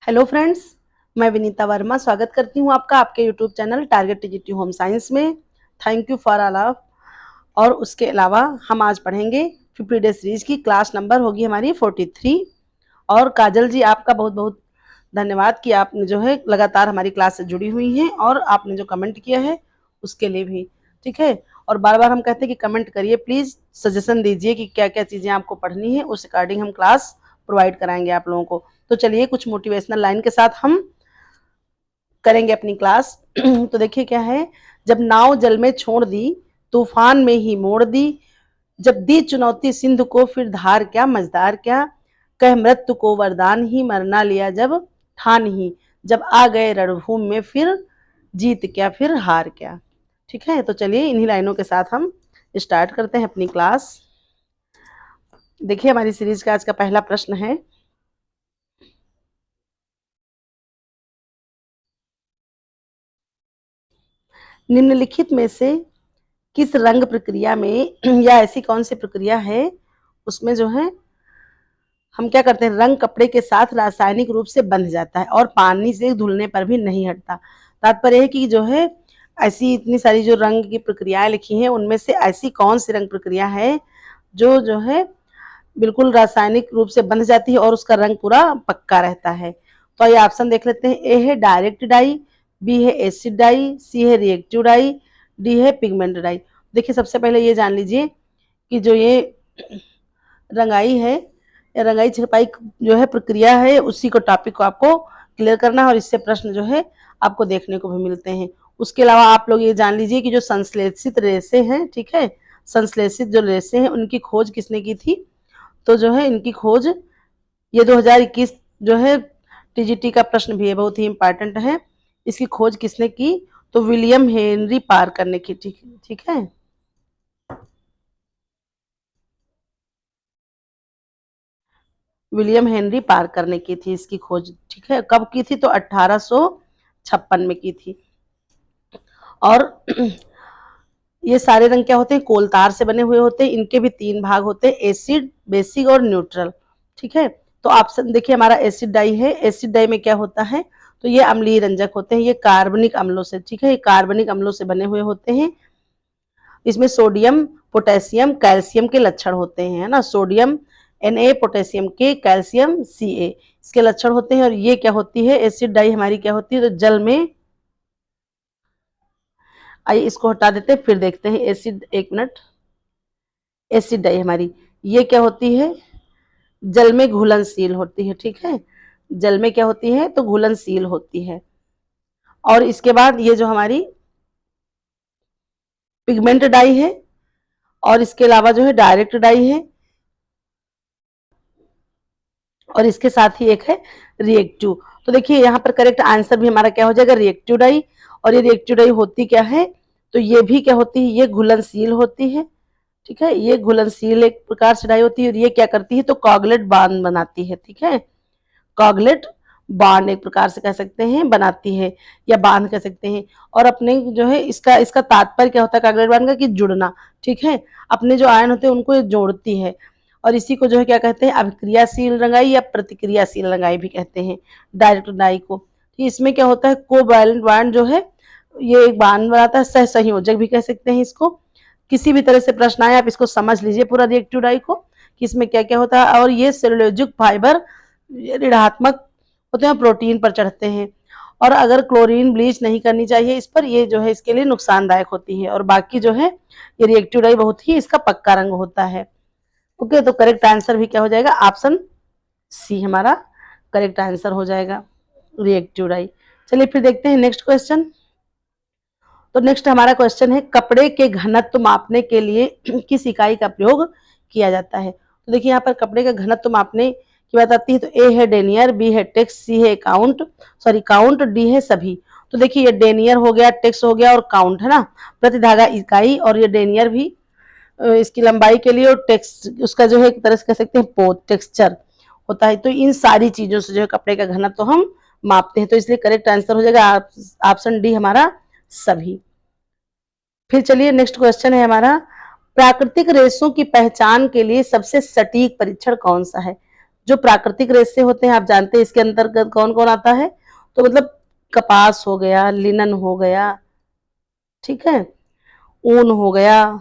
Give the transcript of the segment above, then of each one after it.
Hello friends, मैं विनीता वर्मा स्वागत करती हूँ आपका आपके YouTube channel target TGT home science में। Thank you for all of. और उसके अलावा हम आज पढ़ेंगे 50 डे सीरीज की क्लास नंबर होगी हमारी 43। और काजल जी, आपका बहुत बहुत धन्यवाद कि आपने जो है लगातार हमारी क्लास से जुड़ी हुई हैं और आपने जो कमेंट किया है उसके लिए भी ठीक है। और बार बार हम कहते हैं कि कमेंट करिए, प्लीज़ सजेशन दीजिए कि क्या क्या चीज़ें आपको पढ़नी है, उस अकॉर्डिंग हम क्लास प्रोवाइड कराएंगे आप लोगों को। तो चलिए कुछ मोटिवेशनल लाइन के साथ हम करेंगे अपनी क्लास। तो देखिए क्या है, जब नाव जल में छोड़ दी, तूफान में ही मोड़ दी, जब दी चुनौती सिंध को फिर धार क्या मझधार क्या, कह मृत्यु को वरदान ही मरना लिया जब ठान ही, जब आ गए रणभूमि में फिर जीत क्या फिर हार क्या। ठीक है, तो चलिए इन्हीं लाइनों के साथ हम स्टार्ट करते हैं अपनी क्लास। देखिए हमारी सीरीज का आज का पहला प्रश्न है, निम्नलिखित में से किस रंग प्रक्रिया में या ऐसी कौन सी प्रक्रिया है उसमें जो है हम क्या करते हैं, रंग कपड़े के साथ रासायनिक रूप से बंध जाता है और पानी से धुलने पर भी नहीं हटता। तात्पर्य है कि जो है ऐसी इतनी सारी जो रंग की प्रक्रियाएं लिखी हैं उनमें से ऐसी कौन सी रंग प्रक्रिया है जो है बिल्कुल रासायनिक रूप से बंध जाती है और उसका रंग पूरा पक्का रहता है। तो ये ऑप्शन देख लेते हैं। ए है डायरेक्ट डाई, बी है एसिड डाई, सी है रिएक्टिव डाई, डी है पिगमेंट डाई। देखिए सबसे पहले ये जान लीजिए कि जो ये रंगाई है, रंगाई छपाई जो है प्रक्रिया है, उसी को टॉपिक को आपको क्लियर करना है और इससे प्रश्न जो है आपको देखने को भी मिलते हैं। उसके अलावा आप लोग ये जान लीजिए कि जो संश्लेषित रेशे हैं, ठीक है, संश्लेषित जो रेशे हैं उनकी खोज किसने की थी। तो जो है इनकी खोज ये 2021 जो है टीजीटी का प्रश्न भी है, बहुत ही इंपॉर्टेंट है। इसकी खोज किसने की, तो विलियम हेनरी पार्कर ने की। ठीक है, विलियम हेनरी पार्कर ने की थी इसकी खोज। ठीक है, कब की थी, तो 1856 में की थी। और ये सारे रंग क्या होते हैं, कोलतार से बने हुए होते हैं। इनके भी तीन भाग होते हैं, एसिड, बेसिक और न्यूट्रल। ठीक है, तो ऑप्शन देखिए हमारा एसिड डाई है। एसिड डाई में क्या होता है, तो ये अम्लीय रंजक होते हैं, ये कार्बनिक अम्लों से, ठीक है, ये कार्बनिक अम्लों से बने हुए होते हैं। इसमें सोडियम, पोटेशियम, कैल्शियम के लक्षण होते हैं, है ना, सोडियम Na, पोटेशियम के, कैल्शियम Ca, इसके लक्षण होते हैं। और ये क्या होती है, एसिड डाई हमारी क्या होती है, तो जल में, आइए इसको हटा देते हैं फिर देखते हैं एसिड, एक मिनट। एसिड डाई हमारी ये क्या होती है, जल में घुलनशील होती है। ठीक है, जल में क्या होती है, तो घुलनशील होती है। और इसके बाद ये जो हमारी पिगमेंट डाई है, और इसके अलावा जो है डायरेक्ट डाई है, और इसके साथ ही एक है रिएक्टिव। तो देखिए यहाँ पर करेक्ट आंसर भी हमारा क्या हो जाएगा, रिएक्टिव डाई। और ये रिएक्टिव डाई होती क्या है, तो ये भी क्या होती है, ये घुलनशील होती है। ठीक है, ये घुलनशील एक प्रकार से डाई होती है। और ये क्या करती है, तो कॉगलेट बांड बनाती है। ठीक है, कॉगलेट बांड एक प्रकार से कह सकते हैं बनाती है, या बांध कह सकते हैं। और अपने जो है इसका इसका तात्पर्य क्या होता है कॉगलेट बांड का, कि जुड़ना। ठीक है, अपने जो आयन होते हैं उनको ये जोड़ती है। और इसी को जो है क्या कहते हैं, अभिक्रियाशील रंगाई या प्रतिक्रियाशील रंगाई भी कहते हैं, डायरेक्ट डाई को। तो इसमें क्या होता है, कोवैलेंट बांड जो है ये एक बांध बनाता है, सह संयोजक भी कह सकते हैं इसको। किसी भी तरह से प्रश्न आए आप इसको समझ लीजिए पूरा रिएक्टिव डाई को, कि इसमें क्या क्या होता है। और ये सेलुलोजिक फाइबर ऋणात्मक होते हैं, प्रोटीन पर चढ़ते हैं। और अगर क्लोरीन ब्लीच नहीं करनी चाहिए इस पर, ये जो है इसके लिए नुकसानदायक होती है। और बाकी जो है ये रिएक्टिव डाई बहुत ही इसका पक्का रंग होता है। ओके, तो करेक्ट आंसर भी क्या हो जाएगा, ऑप्शन सी हमारा करेक्ट आंसर हो जाएगा, रिएक्टिव डाई। चलिए फिर देखते हैं नेक्स्ट क्वेश्चन। तो नेक्स्ट हमारा क्वेश्चन है, कपड़े के घनत्व मापने के लिए किस इकाई का प्रयोग किया जाता है। तो देखिए यहाँ पर कपड़े का घनत्व मापने की बात आती है, तो ए है डेनियर, बी है टेक्स, सी है काउंट, सॉरी काउंट, डी है सभी। तो देखिए ये डेनियर हो गया, टेक्स हो गया और काउंट है ना, प्रति धागा इकाई। और ये डेनियर भी इसकी लंबाई के लिए, और टेक्स उसका जो है एक तरह से कह सकते हैं पोत, टेक्सचर होता है। तो इन सारी चीजों से जो है कपड़े का घनत्व तो हम मापते हैं। तो इसलिए करेक्ट आंसर हो जाएगा ऑप्शन डी हमारा सभी। फिर चलिए नेक्स्ट क्वेश्चन है हमारा, प्राकृतिक रेशों की पहचान के लिए सबसे सटीक परीक्षण कौन सा है। जो प्राकृतिक रेशे होते हैं आप जानते हैं इसके अंतर्गत कौन कौन आता है, तो मतलब कपास हो गया, लिनन हो गया, ठीक है, ऊन हो गया,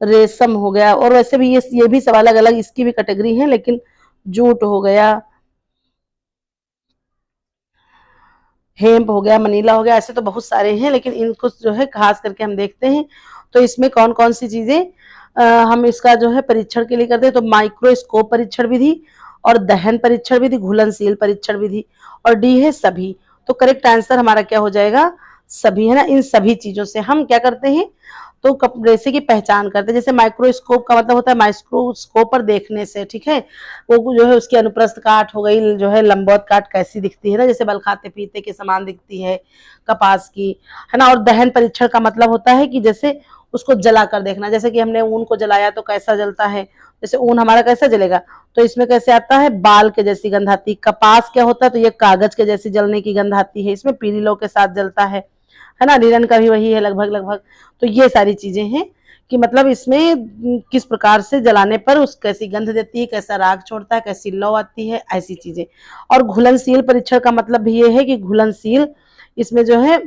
रेशम हो गया, और वैसे भी ये भी सब अलग अलग इसकी भी कैटेगरी है, लेकिन जूट हो गया, हेम्प हो गया, मनीला हो गया, ऐसे तो बहुत सारे हैं, लेकिन इनको जो है खास करके हम देखते हैं। तो इसमें कौन कौन सी चीजें हम इसका जो है परीक्षण के लिए करते हैं, तो माइक्रोस्कोप परीक्षण विधि, और दहन परीक्षण विधि, घुलनशील परीक्षण विधि, और डी है सभी। तो करेक्ट आंसर हमारा क्या हो जाएगा, सभी, है ना। इन सभी चीजों से हम क्या करते हैं, तो रेशे की पहचान करते हैं। जैसे माइक्रोस्कोप का मतलब होता है माइक्रोस्कोप पर देखने से, ठीक है, वो जो है उसकी अनुप्रस्थ काट हो गई, जो है लंबवत काट कैसी दिखती है ना, जैसे बल खाते पीते के समान दिखती है कपास की, है ना। और दहन परीक्षण का मतलब होता है कि जैसे उसको जला कर देखना, जैसे कि हमने ऊन को जलाया तो कैसा जलता है, जैसे ऊन हमारा कैसा जलेगा, तो इसमें कैसे आता है, बाल के जैसी गंध आती। कपास क्या होता है, तो ये कागज के जैसी जलने की गंध आती है, इसमें पीली लौ के साथ जलता है ना। लिनन का भी वही है लगभग लगभग। तो ये सारी चीजें हैं कि मतलब इसमें किस प्रकार से जलाने पर उस कैसी गंध देती है, कैसा राग छोड़ता है, कैसी लौ आती है, ऐसी चीजें। और घुलनशील परीक्षण का मतलब भी ये है कि घुलनशील, इसमें जो है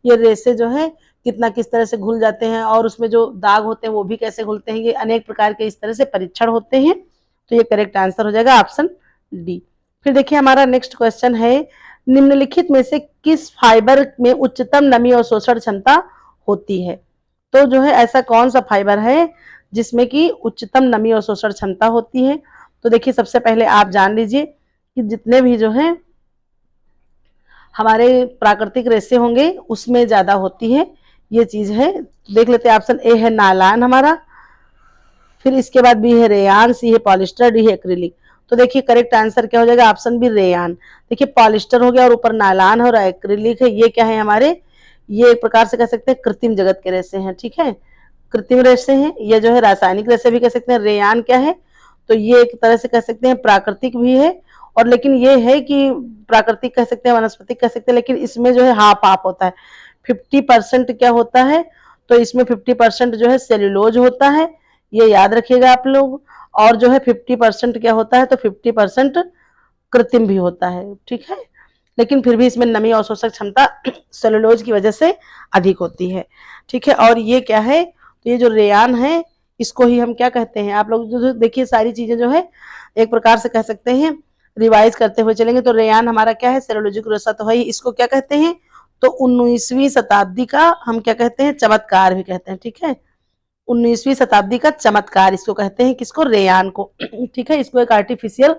ये रेशे जो है कितना किस तरह से घुल जाते हैं, और उसमें जो दाग होते हैं वो भी कैसे घुलते हैं, ये अनेक प्रकार के इस तरह से परीक्षण होते हैं। तो ये करेक्ट आंसर हो जाएगा ऑप्शन डी। फिर देखिए हमारा नेक्स्ट क्वेश्चन है, निम्नलिखित में से किस फाइबर में उच्चतम नमी और शोषण क्षमता होती है। तो जो है ऐसा कौन सा फाइबर है जिसमें कि उच्चतम नमी और शोषण क्षमता होती है। तो देखिए सबसे पहले आप जान लीजिए कि जितने भी जो है हमारे प्राकृतिक रेशे होंगे उसमें ज्यादा होती है ये चीज है। देख लेते हैं, ऑप्शन ए है नायलॉन हमारा, फिर इसके बाद बी है रेयान, सी है पॉलिस्टर, डी है एक्रिलिक। तो देखिए करेक्ट आंसर क्या हो जाएगा, ऑप्शन बी रेयान। देखिए पॉलिस्टर हो गया और ऊपर नायलॉन है और एक्रिलिक है, ये क्या है हमारे, ये एक प्रकार से कह सकते हैं कृत्रिम जगत के रेशे हैं, ठीक है, कृत्रिम रेशे हैं। ये जो है रासायनिक रेशे भी कह सकते हैं। रेयान क्या है, तो ये एक तरह से कह सकते हैं प्राकृतिक भी है, और लेकिन ये है कि प्राकृतिक कह सकते हैं, वनस्पतिक कह सकते हैं, लेकिन इसमें जो है हाफ हाफ होता है। 50% क्या होता है, तो इसमें 50% जो है सेल्यूलोज होता है, ये याद रखिएगा आप लोग। और जो है 50% क्या होता है, तो 50% कृत्रिम भी होता है, ठीक है, लेकिन फिर भी इसमें नमी अवशोषक क्षमता सेलुलोज की वजह से अधिक होती है, ठीक है। और ये क्या है, तो ये जो रेयान है इसको ही हम क्या कहते हैं, आप लोग जो देखिए सारी चीजें जो है एक प्रकार से कह सकते हैं रिवाइज करते हुए चलेंगे। तो रेयान हमारा क्या है, सेलुलोजिक रेशा तो है ही, इसको क्या कहते हैं, तो 19वीं शताब्दी का हम क्या कहते हैं, चमत्कार भी कहते हैं, ठीक है, 19वीं शताब्दी का चमत्कार इसको कहते हैं, किसको, रेयान को, ठीक है। इसको एक आर्टिफिशियल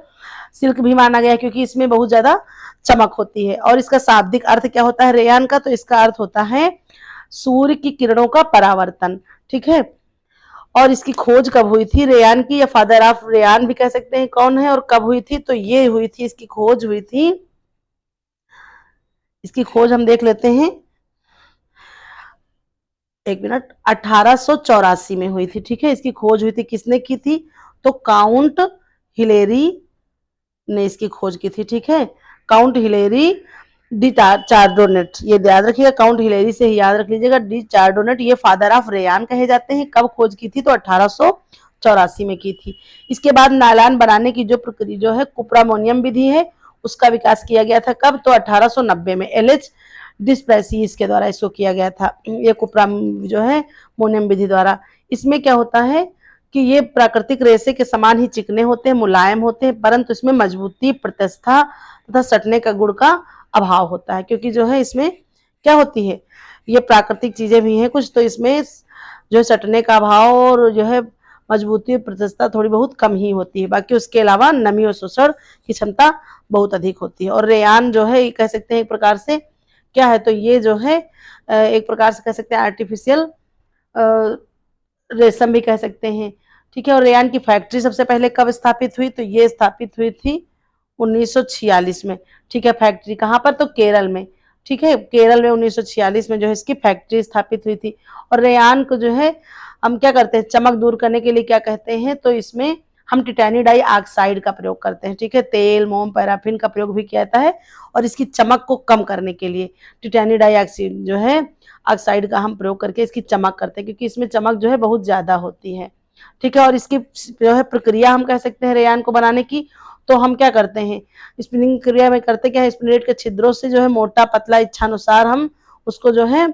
सिल्क भी माना गया क्योंकि इसमें बहुत ज्यादा चमक होती है। और इसका शाब्दिक अर्थ क्या होता है रेयान का, तो इसका अर्थ होता है सूर्य की किरणों का परावर्तन, ठीक है। और इसकी खोज कब हुई थी रेयान की, या फादर ऑफ रेयान भी कह सकते हैं, कौन है और कब हुई थी, तो ये हुई थी, इसकी खोज हुई थी, इसकी खोज हम देख लेते हैं, एक मिनट, 1884 में हुई थी, ठीक है। इसकी खोज हुई थी, किसने की थी, तो काउंट हिलेरी ने इसकी खोज की थी, ठीक है, काउंट हिलेरी डी चार्डोनेट, ये याद रखिएगा, काउंट हिलेरी से ही याद रख लीजिएगा, डी चार्डोनेट ये फादर ऑफ रेयान कहे जाते हैं। कब खोज की थी, तो 1884 में की थी। इसके बाद नायलॉन बनाने की जो प्रक्रिया जो है कुप्रामोनियम विधि है उसका विकास किया गया था, कब, तो 1890 में एलएच डिस्प्रेसीज के द्वारा इसको किया गया था, ये कुप्राम जो है मोनियम विधि द्वारा। इसमें क्या होता है कि ये प्राकृतिक रेशे के समान ही चिकने होते हैं, मुलायम होते हैं, परंतु इसमें मजबूती, प्रत्यस्थता तथा सटने का गुण का अभाव होता है, क्योंकि जो है इसमें क्या होती है, ये प्राकृतिक चीजें भी हैं कुछ, तो इसमें जो है सटने का अभाव और जो है मजबूती और प्रत्यस्थता थोड़ी बहुत कम ही होती है, बाकी उसके अलावा नमी और शोषण की क्षमता बहुत अधिक होती है। और रेयान जो है कह सकते हैं एक प्रकार से क्या है, तो ये जो है एक प्रकार से कह सकते हैं आर्टिफिशियल रेशम भी कह सकते हैं, ठीक है। और रेयान की फैक्ट्री सबसे पहले कब स्थापित हुई, तो ये स्थापित हुई थी 1946 में, ठीक है। फैक्ट्री कहाँ पर, तो केरल में, ठीक है, केरल में 1946 में जो है इसकी फैक्ट्री स्थापित हुई थी। और रेयान को जो है हम क्या करते हैं, चमक दूर करने के लिए क्या कहते हैं, तो इसमें हम टिटेनियम डाई ऑक्साइड का प्रयोग करते हैं, ठीक है, तेल, मोम, पैराफिन का प्रयोग भी किया जाता है। और इसकी चमक को कम करने के लिए टिटेनियम डाई ऑक्साइड जो है ऑक्साइड का हम प्रयोग करके इसकी चमक करते हैं, क्योंकि इसमें चमक जो है बहुत ज्यादा होती है, ठीक है। और इसकी जो है प्रक्रिया हम कह सकते हैं रेयान को बनाने की, तो हम क्या करते हैं स्पिनिंग क्रिया में करते क्या है, स्पिनेट के छिद्रों से जो है मोटा पतला इच्छानुसार हम उसको जो है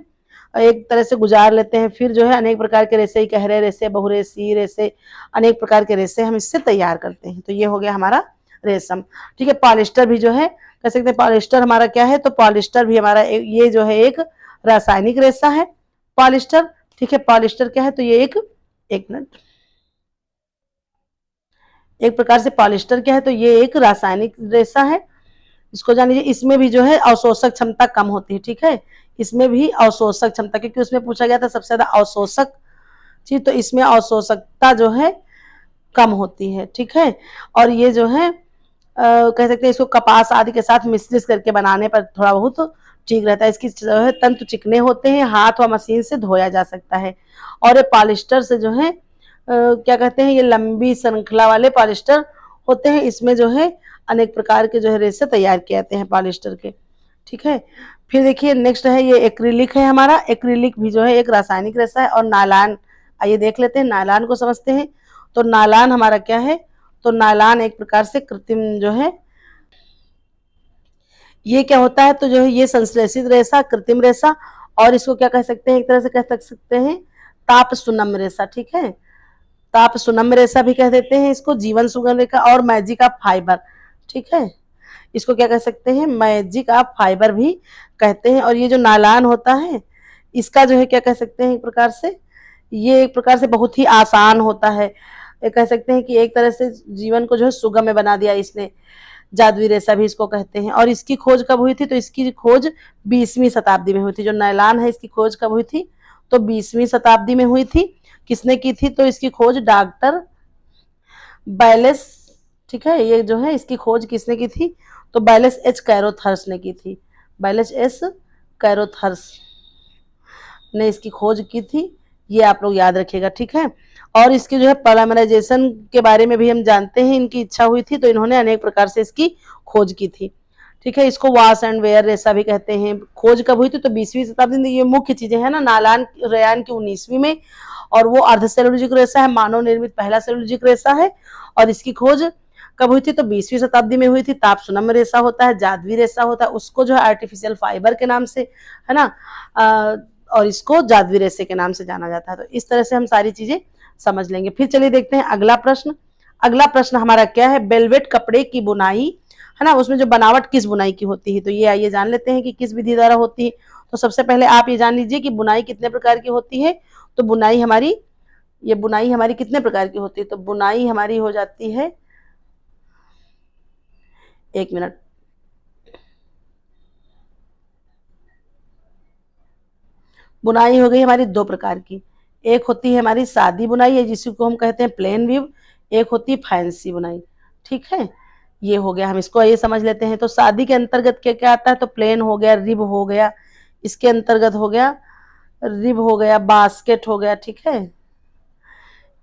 एक तरह से गुजार लेते हैं। फिर जो है अनेक प्रकार के रेसे, गहरे रेसे, बहुरेसी रेसे, अनेक प्रकार के रेसे हम इससे तैयार करते हैं। तो ये हो गया हमारा रेशम। ठीक है। पॉलिस्टर भी जो है कह सकते हैं, पॉलिस्टर हमारा क्या है, तो पॉलिस्टर भी हमारा ये जो है एक रासायनिक रेशा है पॉलिस्टर। ठीक है। पॉलिस्टर क्या है, तो ये एक मिनट, एक प्रकार से पॉलिस्टर क्या है, तो ये एक रासायनिक रेशा है। इसको जान लीजिए। इसमें भी जो है अवशोषक क्षमता कम होती है। ठीक है। इसमें भी अवशोषक क्षमता, क्योंकि उसमें पूछा गया था सबसे ज्यादा अवशोषक चीज, तो इसमें अवशोषकता जो है कम होती है। ठीक है। और ये जो है कह सकते हैं इसको कपास आदि के साथ मिश्रित करके बनाने पर थोड़ा बहुत ठीक रहता है। इसकी जो है तंतु चिकने होते हैं, हाथ व मशीन से धोया जा सकता है। और ये पॉलिस्टर से जो है क्या कहते हैं, ये लंबी श्रृंखला वाले पॉलिस्टर होते हैं। इसमें जो है अनेक प्रकार के जो है रेशे तैयार किए जाते हैं पॉलिस्टर के। ठीक है। फिर देखिए नेक्स्ट है ये एक्रिलिक है हमारा। एक्रिलिक भी जो है एक रासायनिक रेशा है। और नायलॉन, आइए देख लेते हैं, नायलॉन को समझते हैं। तो नायलॉन हमारा क्या है, तो नायलॉन एक प्रकार से कृत्रिम जो है, ये क्या होता है, तो जो है ये संश्लेषित रेशा, कृत्रिम रेशा, और इसको क्या कह सकते हैं, एक तरह से कह सकते हैं ताप सुनम रेशा। ठीक है। ताप सुनम रेशा भी कह देते हैं इसको, जीवन सुगम रेखा, और मैजिक ऑफ फाइबर। ठीक है। इसको क्या कह सकते हैं, मैजिक ऑफ फाइबर भी कहते हैं। और ये जो नायलॉन होता है इसका जो है क्या कह सकते हैं, एक प्रकार से ये एक प्रकार से बहुत ही आसान होता है। ये कह सकते हैं कि एक तरह से जीवन को जो है सुगम बना दिया इसने। जादुई रेशा भी इसको कहते हैं। और इसकी खोज कब हुई थी, तो इसकी खोज 20वीं शताब्दी में हुई थी। जो नायलॉन है इसकी खोज कब हुई थी, तो 20वीं शताब्दी में हुई थी। किसने की थी, तो इसकी खोज डॉक्टर बैलेस, ठीक है, ये जो है इसकी खोज किसने की थी, तो बैलेस एच कैरोथर्स ने की थी। बैलेस एस कैरोथर्स ने इसकी खोज की थी, ये आप लोग याद रखिएगा। ठीक है। और इसकी जो है पॉलीमराइजेशन के बारे में भी हम जानते हैं, इनकी इच्छा हुई थी तो इन्होंने अनेक प्रकार से इसकी खोज की थी। ठीक है। इसको वॉश एंड वेयर रेशा भी कहते हैं। खोज कब हुई थी, तो 20वीं शताब्दी में। ये मुख्य चीजें हैं ना, नायलॉन रेयान की 19वीं में, और वो अर्धसेलुलोजिक रेशा है, मानव निर्मित पहला सेलुलोजिक रेशा है। और इसकी खोज कब हुई थी, तो 20वीं शताब्दी में हुई थी। ताप सुनम रेशा होता है, जादुई रेशा होता है, उसको जो है आर्टिफिशियल फाइबर के नाम से, है ना, और इसको जादुई रेशे के नाम से जाना जाता है। तो इस तरह से हम सारी चीजें समझ लेंगे। फिर चलिए देखते हैं अगला प्रश्न। अगला प्रश्न हमारा क्या है, बेलवेट कपड़े की बुनाई, है ना, उसमें जो बनावट किस बुनाई की होती है, तो ये आइए जान लेते हैं कि किस विधि द्वारा होती है। तो सबसे पहले आप ये जान लीजिए कि बुनाई कितने प्रकार की होती है। तो बुनाई हमारी, ये बुनाई हमारी कितने प्रकार की होती है, तो बुनाई हमारी हो जाती है, एक मिनट, बुनाई हो गई हमारी दो प्रकार की। एक होती है हमारी सादी बुनाई है जिसको हम कहते हैं प्लेन वीव, एक होती है फैंसी बुनाई। ठीक है। ये हो गया, हम इसको ये समझ लेते हैं। तो शादी के अंतर्गत क्या क्या आता है, तो प्लेन हो गया, रिब हो गया, इसके अंतर्गत हो गया रिब हो गया, बास्केट हो गया। ठीक है।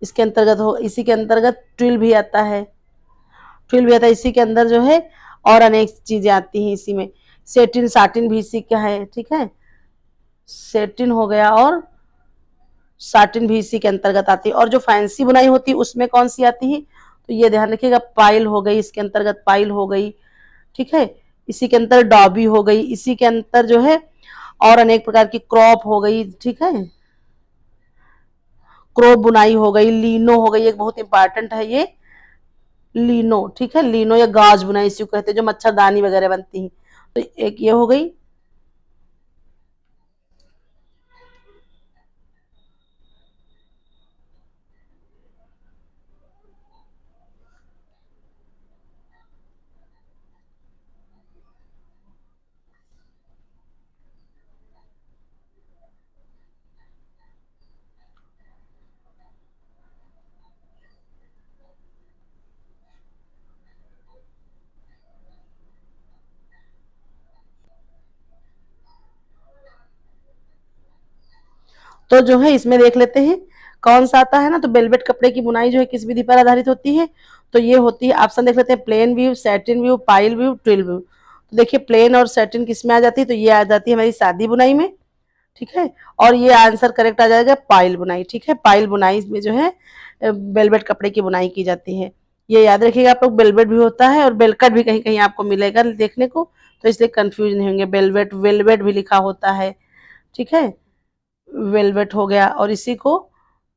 इसके अंतर्गत हो, इसी के अंतर्गत ट्विल भी आता है, ट्विल भी आता है इसी के अंदर जो है, और अनेक चीजें आती हैं इसी में। सेटिन साटिन भी इसी का है। ठीक है। सेटिन हो गया और साटिन भी इसी के अंतर्गत आती है। और जो फैंसी बुनाई होती है उसमें कौन सी आती है, तो ये ध्यान रखिएगा, पाइल हो गई, इसके अंतर्गत पाइल हो गई। ठीक है। इसी के अंतर डॉबी हो गई, इसी के अंतर जो है और अनेक प्रकार की क्रॉप हो गई। ठीक है। क्रॉप बुनाई हो गई, लीनो हो गई, एक बहुत इंपॉर्टेंट है ये लीनो। ठीक है। लीनो या गाज बुनाई इसी को कहते हैं, जो मच्छरदानी वगैरह बनती है। तो एक ये हो गई। तो जो है इसमें देख लेते हैं कौन सा आता है ना, तो बेलवेट कपड़े की बुनाई जो है किस विधि पर आधारित होती है, तो ये होती है, ऑप्शन देख लेते हैं, plain view, satin view, pile view, twill view. तो देखिए प्लेन और सैटिन किस में आ जाती है, तो ये आ जाती है हमारी सादी बुनाई में। ठीक है। और ये आंसर करेक्ट आ जाएगा पाइल बुनाई। ठीक है। पाइल बुनाई में जो है वेलवेट कपड़े की बुनाई की जाती है। ये याद रखिएगा आप लोग, वेलवेट भी होता है और वेलकट भी कहीं कहीं आपको मिलेगा देखने को, तो इसलिए कंफ्यूज नहीं होंगे। वेलवेट वेलवेट भी लिखा होता है, ठीक है, वेलवेट हो गया, और इसी को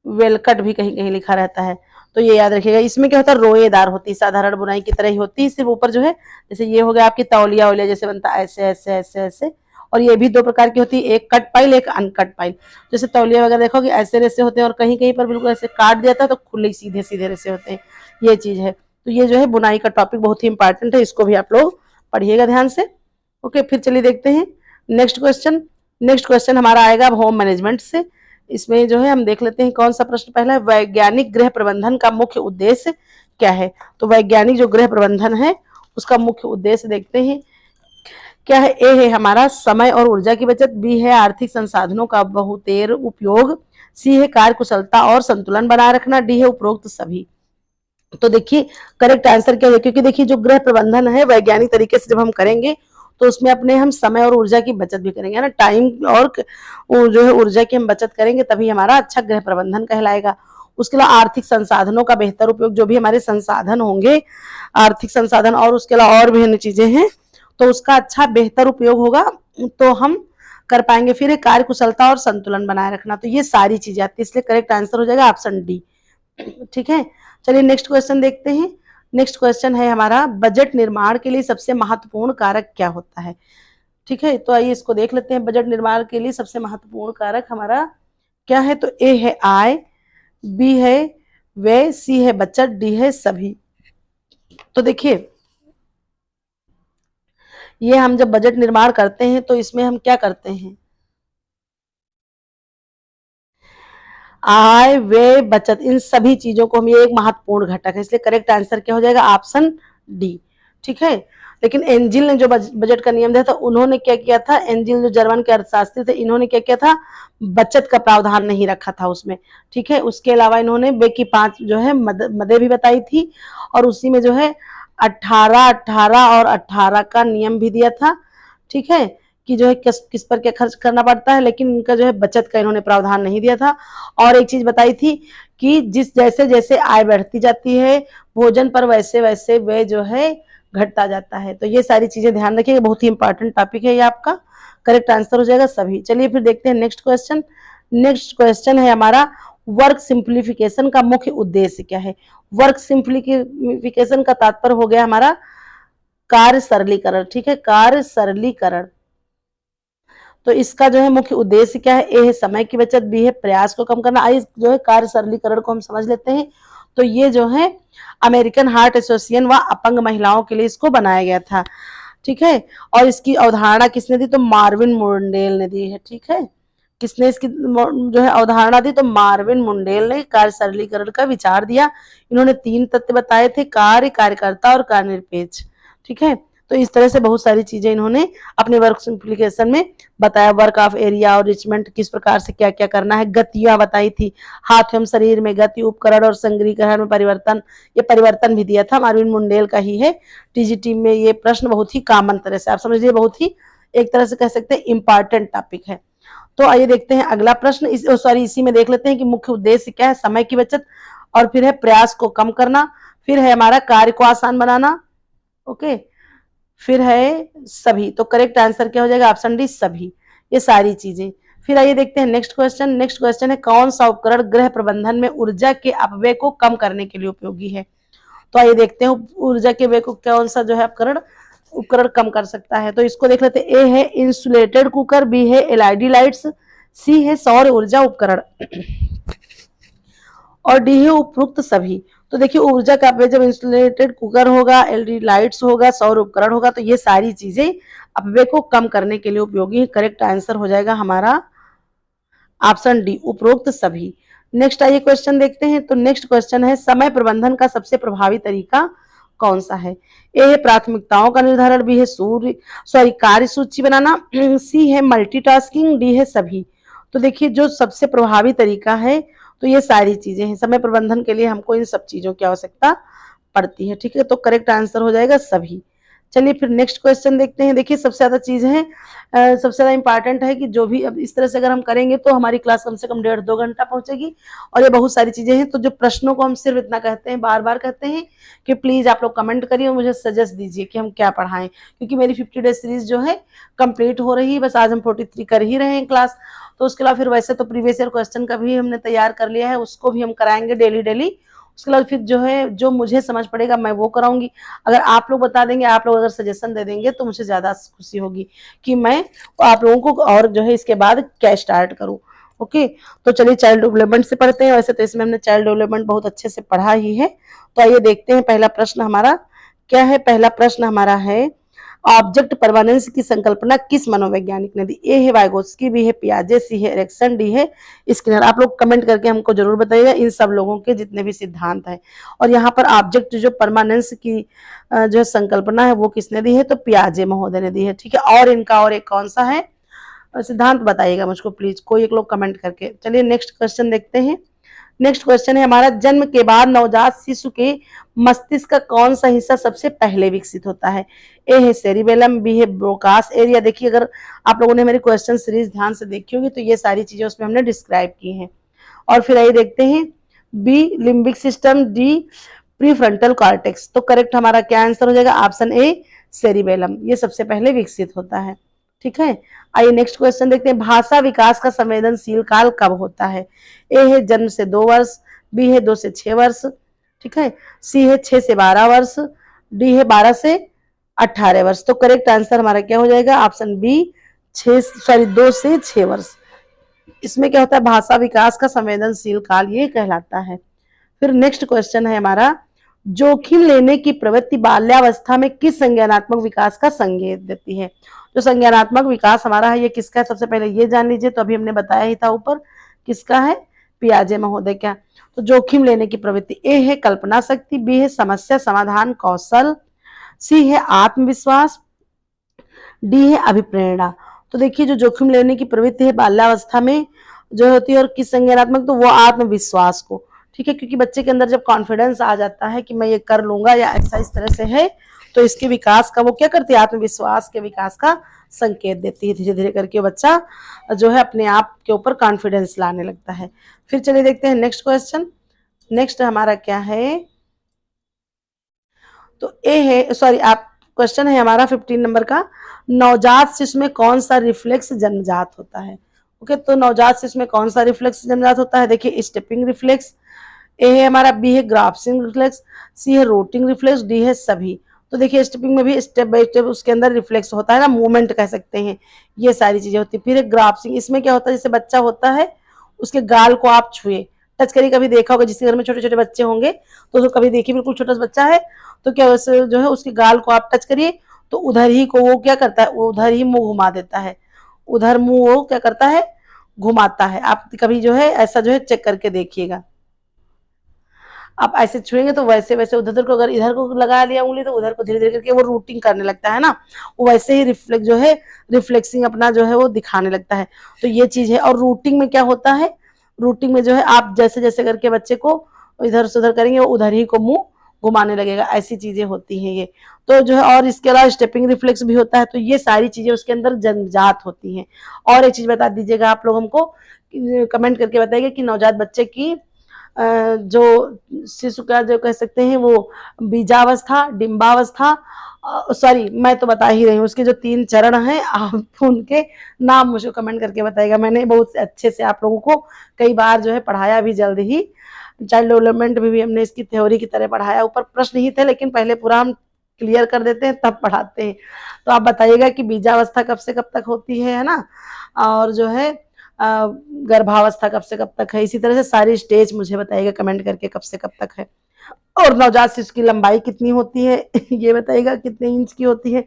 वेलकट भी कहीं कहीं लिखा रहता है। तो ये याद रखिएगा। इसमें क्या होता है, रोएदार होती है, साधारण बुनाई की तरह ही होती है, सिर्फ ऊपर जो है जैसे ये हो गया आपकी तौलिया वौलिया जैसे बनता है, ऐसे ऐसे ऐसे ऐसे। और ये भी दो प्रकार की होती है, एक कट पाइल एक अनकट पाइल। जैसे तौलिया वगैरह देखोगे ऐसे रेसे होते हैं, और कहीं कहीं पर बिल्कुल ऐसे काट दिया था तो खुले सीधे सीधे रेसे होते हैं, ये चीज है। तो ये जो है बुनाई का टॉपिक बहुत ही इंपॉर्टेंट है, इसको भी आप लोग पढ़िएगा ध्यान से। ओके, फिर चलिए देखते हैं नेक्स्ट क्वेश्चन। नेक्स्ट क्वेश्चन हमारा आएगा अब होम मैनेजमेंट से। इसमें जो है हम देख लेते हैं कौन सा प्रश्न पहला है, वैज्ञानिक गृह प्रबंधन का मुख्य उद्देश्य क्या है। तो वैज्ञानिक जो गृह प्रबंधन है उसका मुख्य उद्देश्य देखते हैं क्या है। ए है हमारा समय और ऊर्जा की बचत, बी है आर्थिक संसाधनों का बहुतेर उपयोग, सी है कार्य कुशलता और संतुलन बनाए रखना, डी है उपरोक्त सभी। तो देखिए करेक्ट आंसर क्या है, क्योंकि देखिए जो गृह प्रबंधन है वैज्ञानिक तरीके से जब हम करेंगे तो उसमें अपने हम समय और ऊर्जा की बचत भी करेंगे ना, टाइम और जो है ऊर्जा की हम बचत करेंगे तभी हमारा अच्छा गृह प्रबंधन कहलाएगा। उसके अलावा आर्थिक संसाधनों का बेहतर उपयोग, जो भी हमारे संसाधन होंगे आर्थिक संसाधन और उसके अलावा और भी अन्य चीजें हैं तो उसका अच्छा बेहतर उपयोग होगा तो हम कर पाएंगे। फिर कार्य कुशलता और संतुलन बनाए रखना, तो ये सारी चीजें आती है, इसलिए करेक्ट आंसर हो जाएगा ऑप्शन डी। ठीक है, चलिए नेक्स्ट क्वेश्चन देखते हैं। नेक्स्ट क्वेश्चन है हमारा, बजट निर्माण के लिए सबसे महत्वपूर्ण कारक क्या होता है। ठीक है, तो आइए इसको देख लेते हैं। बजट निर्माण के लिए सबसे महत्वपूर्ण कारक हमारा क्या है, तो ए है आय, बी है व्यय, सी है बचत, डी है सभी। तो देखिए ये हम जब बजट निर्माण करते हैं तो इसमें हम क्या करते हैं, आय व्यय बचत इन सभी चीजों को हम, ये एक महत्वपूर्ण घटक है, इसलिए करेक्ट आंसर क्या हो जाएगा ऑप्शन डी। ठीक है, लेकिन एंजिल ने जो बजट का नियम दिया था उन्होंने क्या किया था, एंजिल जो जर्मन के अर्थशास्त्री थे इन्होंने क्या किया था, बचत का प्रावधान नहीं रखा था उसमें। ठीक है, उसके अलावा इन्होंने बे की 5 जो है मदे भी बताई थी, और उसी में जो है 18 18 और 18 का नियम भी दिया था। ठीक है, कि जो है किस किस पर क्या खर्च करना पड़ता है, लेकिन इनका जो है बचत का इन्होंने प्रावधान नहीं दिया था। और एक चीज बताई थी कि जिस जैसे जैसे आय बढ़ती जाती है भोजन पर वैसे वैसे वे जो है घटता जाता है। तो ये सारी चीजें ध्यान रखिएगा, बहुत ही इंपॉर्टेंट टॉपिक है ये आपका। करेक्ट आंसर हो जाएगा सभी। चलिए फिर देखते हैं नेक्स्ट क्वेश्चन। नेक्स्ट क्वेश्चन है हमारा, वर्क सिंप्लीफिकेशन का मुख्य उद्देश्य क्या है। वर्क सिंप्लीफिकेशन का तात्पर्य हो गया हमारा कार्य सरलीकरण। ठीक है, कार्य सरलीकरण। तो इसका जो है मुख्य उद्देश्य क्या है, ए है समय की बचत, बी है प्रयास को कम करना। आइए जो है कार्य सरलीकरण को हम समझ लेते हैं। तो ये जो है अमेरिकन हार्ट एसोसिएशन व अपंग महिलाओं के लिए इसको बनाया गया था। ठीक है, और इसकी अवधारणा किसने दी, तो मार्विन मुंडेल ने दी है। ठीक है, किसने इसकी जो है अवधारणा दी, तो मार्विन मुंडेल ने कार्य सरलीकरण का विचार दिया। इन्होंने 3 तथ्य बताए थे, कार्य, कार्यकर्ता और कार्य निरपेक्ष। ठीक है, तो इस तरह से बहुत सारी चीजें इन्होंने अपने वर्क सिंप्लीफिकेशन में बताया। वर्क ऑफ एरिया और रिचमेंट किस प्रकार से क्या क्या करना है, गतियां बताई थी, हाथ एवं शरीर में गति, उपकरण और संग्रहीकरण में परिवर्तन, ये परिवर्तन भी दिया था, मार्विन मुंडेल का ही है। टीजीटी में ये प्रश्न बहुत ही कॉमन तरह से आप समझिए, बहुत ही एक तरह से कह सकते हैं इंपॉर्टेंट टॉपिक है। तो आइए देखते हैं अगला प्रश्न। इसी में देख लेते हैं कि मुख्य उद्देश्य क्या है, समय की बचत, और फिर है प्रयास को कम करना, फिर है हमारा कार्य को आसान बनाना। ओके, फिर है सभी। तो करेक्ट आंसर क्या हो जाएगा ऑप्शन डी सभी, ये सारी चीजें। फिर आइए देखते हैं नेक्स्ट क्वेश्चन। नेक्स्ट क्वेश्चन है, कौन सा उपकरण गृह प्रबंधन में ऊर्जा के अपव्यय को कम करने के लिए उपयोगी है। तो आइए देखते हैं ऊर्जा के व्यय को कौन सा जो है उपकरण कम कर सकता है। तो इसको देख लेते हैं। ए है इंसुलेटेड कुकर, बी है एलईडी लाइट्स, सी है सौर ऊर्जा उपकरण, और डी है उपरोक्त सभी। तो देखिए ऊर्जा का अपव्यय जब इंसुलेटेड कुकर होगा, एलईडी लाइट्स होगा, सौर उपकरण होगा, तो ये सारी चीजें अपव्यय को कम करने के लिए उपयोगी है। करेक्ट आंसर हो जाएगा हमारा ऑप्शन डी उपरोक्त सभी। नेक्स्ट आइए क्वेश्चन देखते हैं। तो नेक्स्ट क्वेश्चन है, समय प्रबंधन का सबसे प्रभावी तरीका कौन सा है। ए है प्राथमिकताओं का निर्धारण, बी है कार्य सूची बनाना, सी है मल्टीटास्किंग, डी है सभी। तो देखिए जो सबसे प्रभावी तरीका है तो ये सारी चीजें हैं, समय प्रबंधन के लिए हमको इन सब चीजों की आवश्यकता पड़ती है। ठीक है, तो करेक्ट आंसर हो जाएगा सभी। चलिए फिर नेक्स्ट क्वेश्चन देखते हैं। देखिए सबसे ज्यादा चीज है, सबसे ज्यादा इंपॉर्टेंट है कि जो भी अब इस तरह से अगर हम करेंगे तो हमारी क्लास कम से कम 1.5-2 घंटा पहुंचेगी। और ये बहुत सारी चीजें हैं, तो जो प्रश्नों को हम सिर्फ इतना कहते हैं, बार बार कहते हैं कि प्लीज आप लोग कमेंट करिए और मुझे सजेस्ट दीजिए कि हम क्या पढ़ाएं, क्योंकि मेरी 50 डेज सीरीज जो है कंप्लीट हो रही है। बस आज हम 43 कर ही रहे हैं क्लास, तो उसके अलावा फिर वैसे तो प्रीवियस ईयर क्वेश्चन का भी हमने तैयार कर लिया है, उसको भी हम कराएंगे डेली डेली। उसके बाद फिर जो है जो मुझे समझ पड़ेगा मैं वो कराऊंगी। अगर आप लोग बता देंगे, आप लोग अगर सजेशन दे देंगे तो मुझे ज्यादा खुशी होगी कि मैं आप लोगों को और जो है इसके बाद क्या स्टार्ट करूं। ओके, तो चलिए चाइल्ड डेवलपमेंट से पढ़ते हैं। वैसे तो इसमें हमने चाइल्ड डेवलपमेंट बहुत अच्छे से पढ़ा ही है। तो आइए देखते हैं पहला प्रश्न हमारा क्या है। पहला प्रश्न हमारा है, ऑब्जेक्ट परमानेंस की संकल्पना किस मनोवैज्ञानिक ने दी? ए है वाइगोत्स्की, बी है पियाजे, सी है एरिक्सन, डी है स्किनर। आप लोग कमेंट करके हमको जरूर बताइएगा इन सब लोगों के जितने भी सिद्धांत हैं। और यहाँ पर ऑब्जेक्ट जो परमानेंस की जो संकल्पना है वो किसने दी है? तो पियाजे महोदय ने दी है। ठीक है, और इनका और एक कौन सा है सिद्धांत बताइएगा मुझको प्लीज, कोई एक लोग कमेंट करके। चलिए नेक्स्ट क्वेश्चन देखते हैं। नेक्स्ट क्वेश्चन है हमारा, जन्म के बाद नवजात शिशु के मस्तिष्क का कौन सा हिस्सा सबसे पहले विकसित होता है? ए है सेरिबेलम, बी है ब्रोकास एरिया। देखिए अगर आप लोगों ने मेरी क्वेश्चन सीरीज ध्यान से देखी होगी तो ये सारी चीजें उसमें हमने डिस्क्राइब की हैं। और फिर आइए देखते हैं, B limbic system, D prefrontal cortex. तो करेक्ट हमारा क्या आंसर हो जाएगा? ऑप्शन ए सेरिबेलम, ये सबसे पहले विकसित होता है। ठीक है, आइए नेक्स्ट क्वेश्चन देखते हैं, भाषा विकास का संवेदनशील काल कब होता है? ए है जन्म से 2 वर्ष, बी है 2 से 6 वर्ष, ठीक है, सी है 6 से 12 वर्ष, डी है 12 से 18 वर्ष। तो करेक्ट आंसर हमारा क्या हो जाएगा? ऑप्शन बी 2 से 6 वर्ष। इसमें क्या होता है? भाषा विकास का संवेदनशील काल ये कहलाता है। फिर नेक्स्ट क्वेश्चन है हमारा, जोखिम लेने की प्रवृत्ति बाल्यावस्था में किस संज्ञानात्मक विकास का संकेत देती है? जो संज्ञानात्मक विकास हमारा है ये किसका है? सबसे पहले ये जान लीजिए, तो अभी हमने बताया ही था ऊपर, किसका है? पियाजे महोदय का। तो जोखिम लेने की प्रवृत्ति, ए है कल्पना शक्ति, बी है समस्या समाधान कौशल, सी है आत्मविश्वास, डी है अभिप्रेरणा। तो देखिए जो जोखिम लेने की प्रवृत्ति है बाल्यावस्था में जो होती है, और किस संज्ञानात्मक, तो वो आत्मविश्वास को। ठीक है, क्योंकि बच्चे के अंदर जब कॉन्फिडेंस आ जाता है कि मैं ये कर लूंगा या ऐसा इस तरह से है, तो इसके विकास का वो क्या करती है? आत्मविश्वास के विकास का संकेत देती है। धीरे धीरे करके बच्चा जो है अपने आप के ऊपर कॉन्फिडेंस लाने लगता है। फिर चलिए देखते हैं नेक्स्ट क्वेश्चन। नेक्स्ट हमारा क्या है? तो ए है, सॉरी आप क्वेश्चन है हमारा 15 नंबर का, नवजात शिशु में कौन सा रिफ्लेक्स जन्मजात होता है? ओके, तो नवजात शिशु में कौन सा रिफ्लेक्स जन्मजात होता है? देखिए स्टेपिंग रिफ्लेक्स, ए है हमारा, बी है ग्राफ्सिंग रिफ्लेक्स, सी है रोटिंग रिफ्लेक्स, डी है सभी। तो देखिए स्टेपिंग में भी स्टेप बाय स्टेप उसके अंदर रिफ्लेक्स होता है ना, मूवमेंट कह सकते हैं, ये सारी चीजें होती है। फिर ग्राफ्सिंग, इसमें क्या होता है? जैसे बच्चा होता है उसके गाल को आप छुए, टच करिए, कभी देखा होगा जिसके घर में छोटे छोटे बच्चे होंगे तो कभी देखिए बिल्कुल छोटा सा बच्चा है तो क्या जो है उसके गाल को आप टच करिए तो उधर ही को वो क्या करता है? वो उधर ही मुंह घुमा देता है, उधर मुंह वो क्या करता है? घुमाता है। आप कभी जो है ऐसा जो है चेक करके देखिएगा, आप ऐसे छुएंगे तो वैसे वैसे उधर उधर को, अगर इधर को लगा लिया उंगली तो उधर को धीरे धीरे करके वो रूटिंग करने लगता है ना, वो वैसे ही रिफ्लेक्ट जो है रिफ्लेक्सिंग अपना जो है वो दिखाने लगता है। तो ये चीज है। और रूटिंग में क्या होता है? रूटिंग में जो है आप जैसे जैसे करके बच्चे को इधर से उधर करेंगे वो उधर ही को मुंह घुमाने लगेगा, ऐसी चीजें होती हैं ये। तो जो है और इसके अलावा स्टेपिंग रिफ्लेक्स भी होता है। तो ये सारी चीजें उसके अंदर जन्मजात होती हैं। और एक चीज बता दीजिएगा आप लोग हमको, कमेंट करके बताइएगा कि नवजात बच्चे की जो शिशु का जो कह सकते हैं वो बीजावस्था, डिम्बावस्था, सॉरी मैं तो बता ही रही हूँ, उसके जो 3 चरण हैं आप उनके नाम मुझे कमेंट करके बताइएगा। मैंने बहुत अच्छे से आप लोगों को कई बार जो है पढ़ाया भी, जल्द ही चाइल्ड डेवलपमेंट में भी हमने इसकी थ्योरी की तरह पढ़ाया, ऊपर प्रश्न ही थे लेकिन पहले पूरा हम क्लियर कर देते हैं तब पढ़ाते हैं। तो आप बताइएगा कि बीजावस्था कब से कब तक होती है ना, और जो है गर्भावस्था कब से कब तक है, इसी तरह से सारी स्टेज मुझे बताइएगा कमेंट करके कब से कब तक है। और नवजात शिशु की लंबाई कितनी होती है ये बताइएगा, कितने इंच की होती है,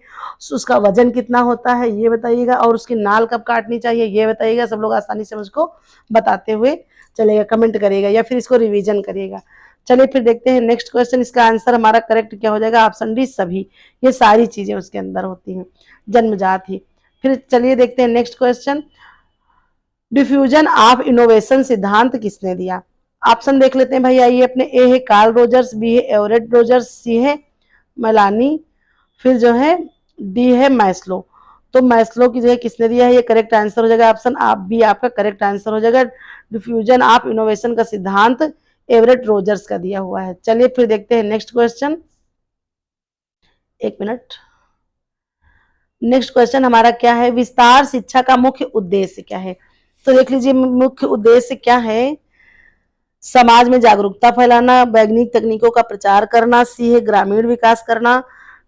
उसका वजन कितना होता है ये बताइएगा, और उसकी नाल कब काटनी चाहिए ये बताइएगा। सब लोग आसानी से मुझको बताते हुए चलेगा, कमेंट करिएगा या फिर इसको रिवीजन करिएगा। चलिए फिर देखते हैं नेक्स्ट क्वेश्चन। इसका आंसर हमारा करेक्ट क्या हो जाएगा? ऑप्शन डी सभी। ये सारी चीजें उसके अंदर होती हैं, जन्मजात ही। फिर चलिए देखते हैं next question, diffusion of innovation सिद्धांत किसने दिया? ऑप्शन देख लेते हैं भाई, आइए अपने। ए है कार्ल रोजर्स, बी है एवरेट रोजर्स, सी है मेलानी फिर जो है डी है मैस्लो। तो मैस्लो की जगह किसने दिया है, ये करेक्ट आंसर हो जाएगा ऑप्शन आप बी आपका करेक्ट आंसर हो जाएगा। डिफ्यूजन ऑफ इनोवेशन का सिद्धांत एवरेट रोजर्स का दिया हुआ है। चलिए फिर देखते हैं नेक्स्ट क्वेश्चन, एक मिनट। नेक्स्ट क्वेश्चन हमारा क्या है, विस्तार शिक्षा का मुख्य उद्देश्य क्या है। तो देख लीजिए मुख्य उद्देश्य क्या है, समाज में जागरूकता फैलाना, वैज्ञानिक तकनीकों का प्रचार करना, सी है ग्रामीण विकास करना,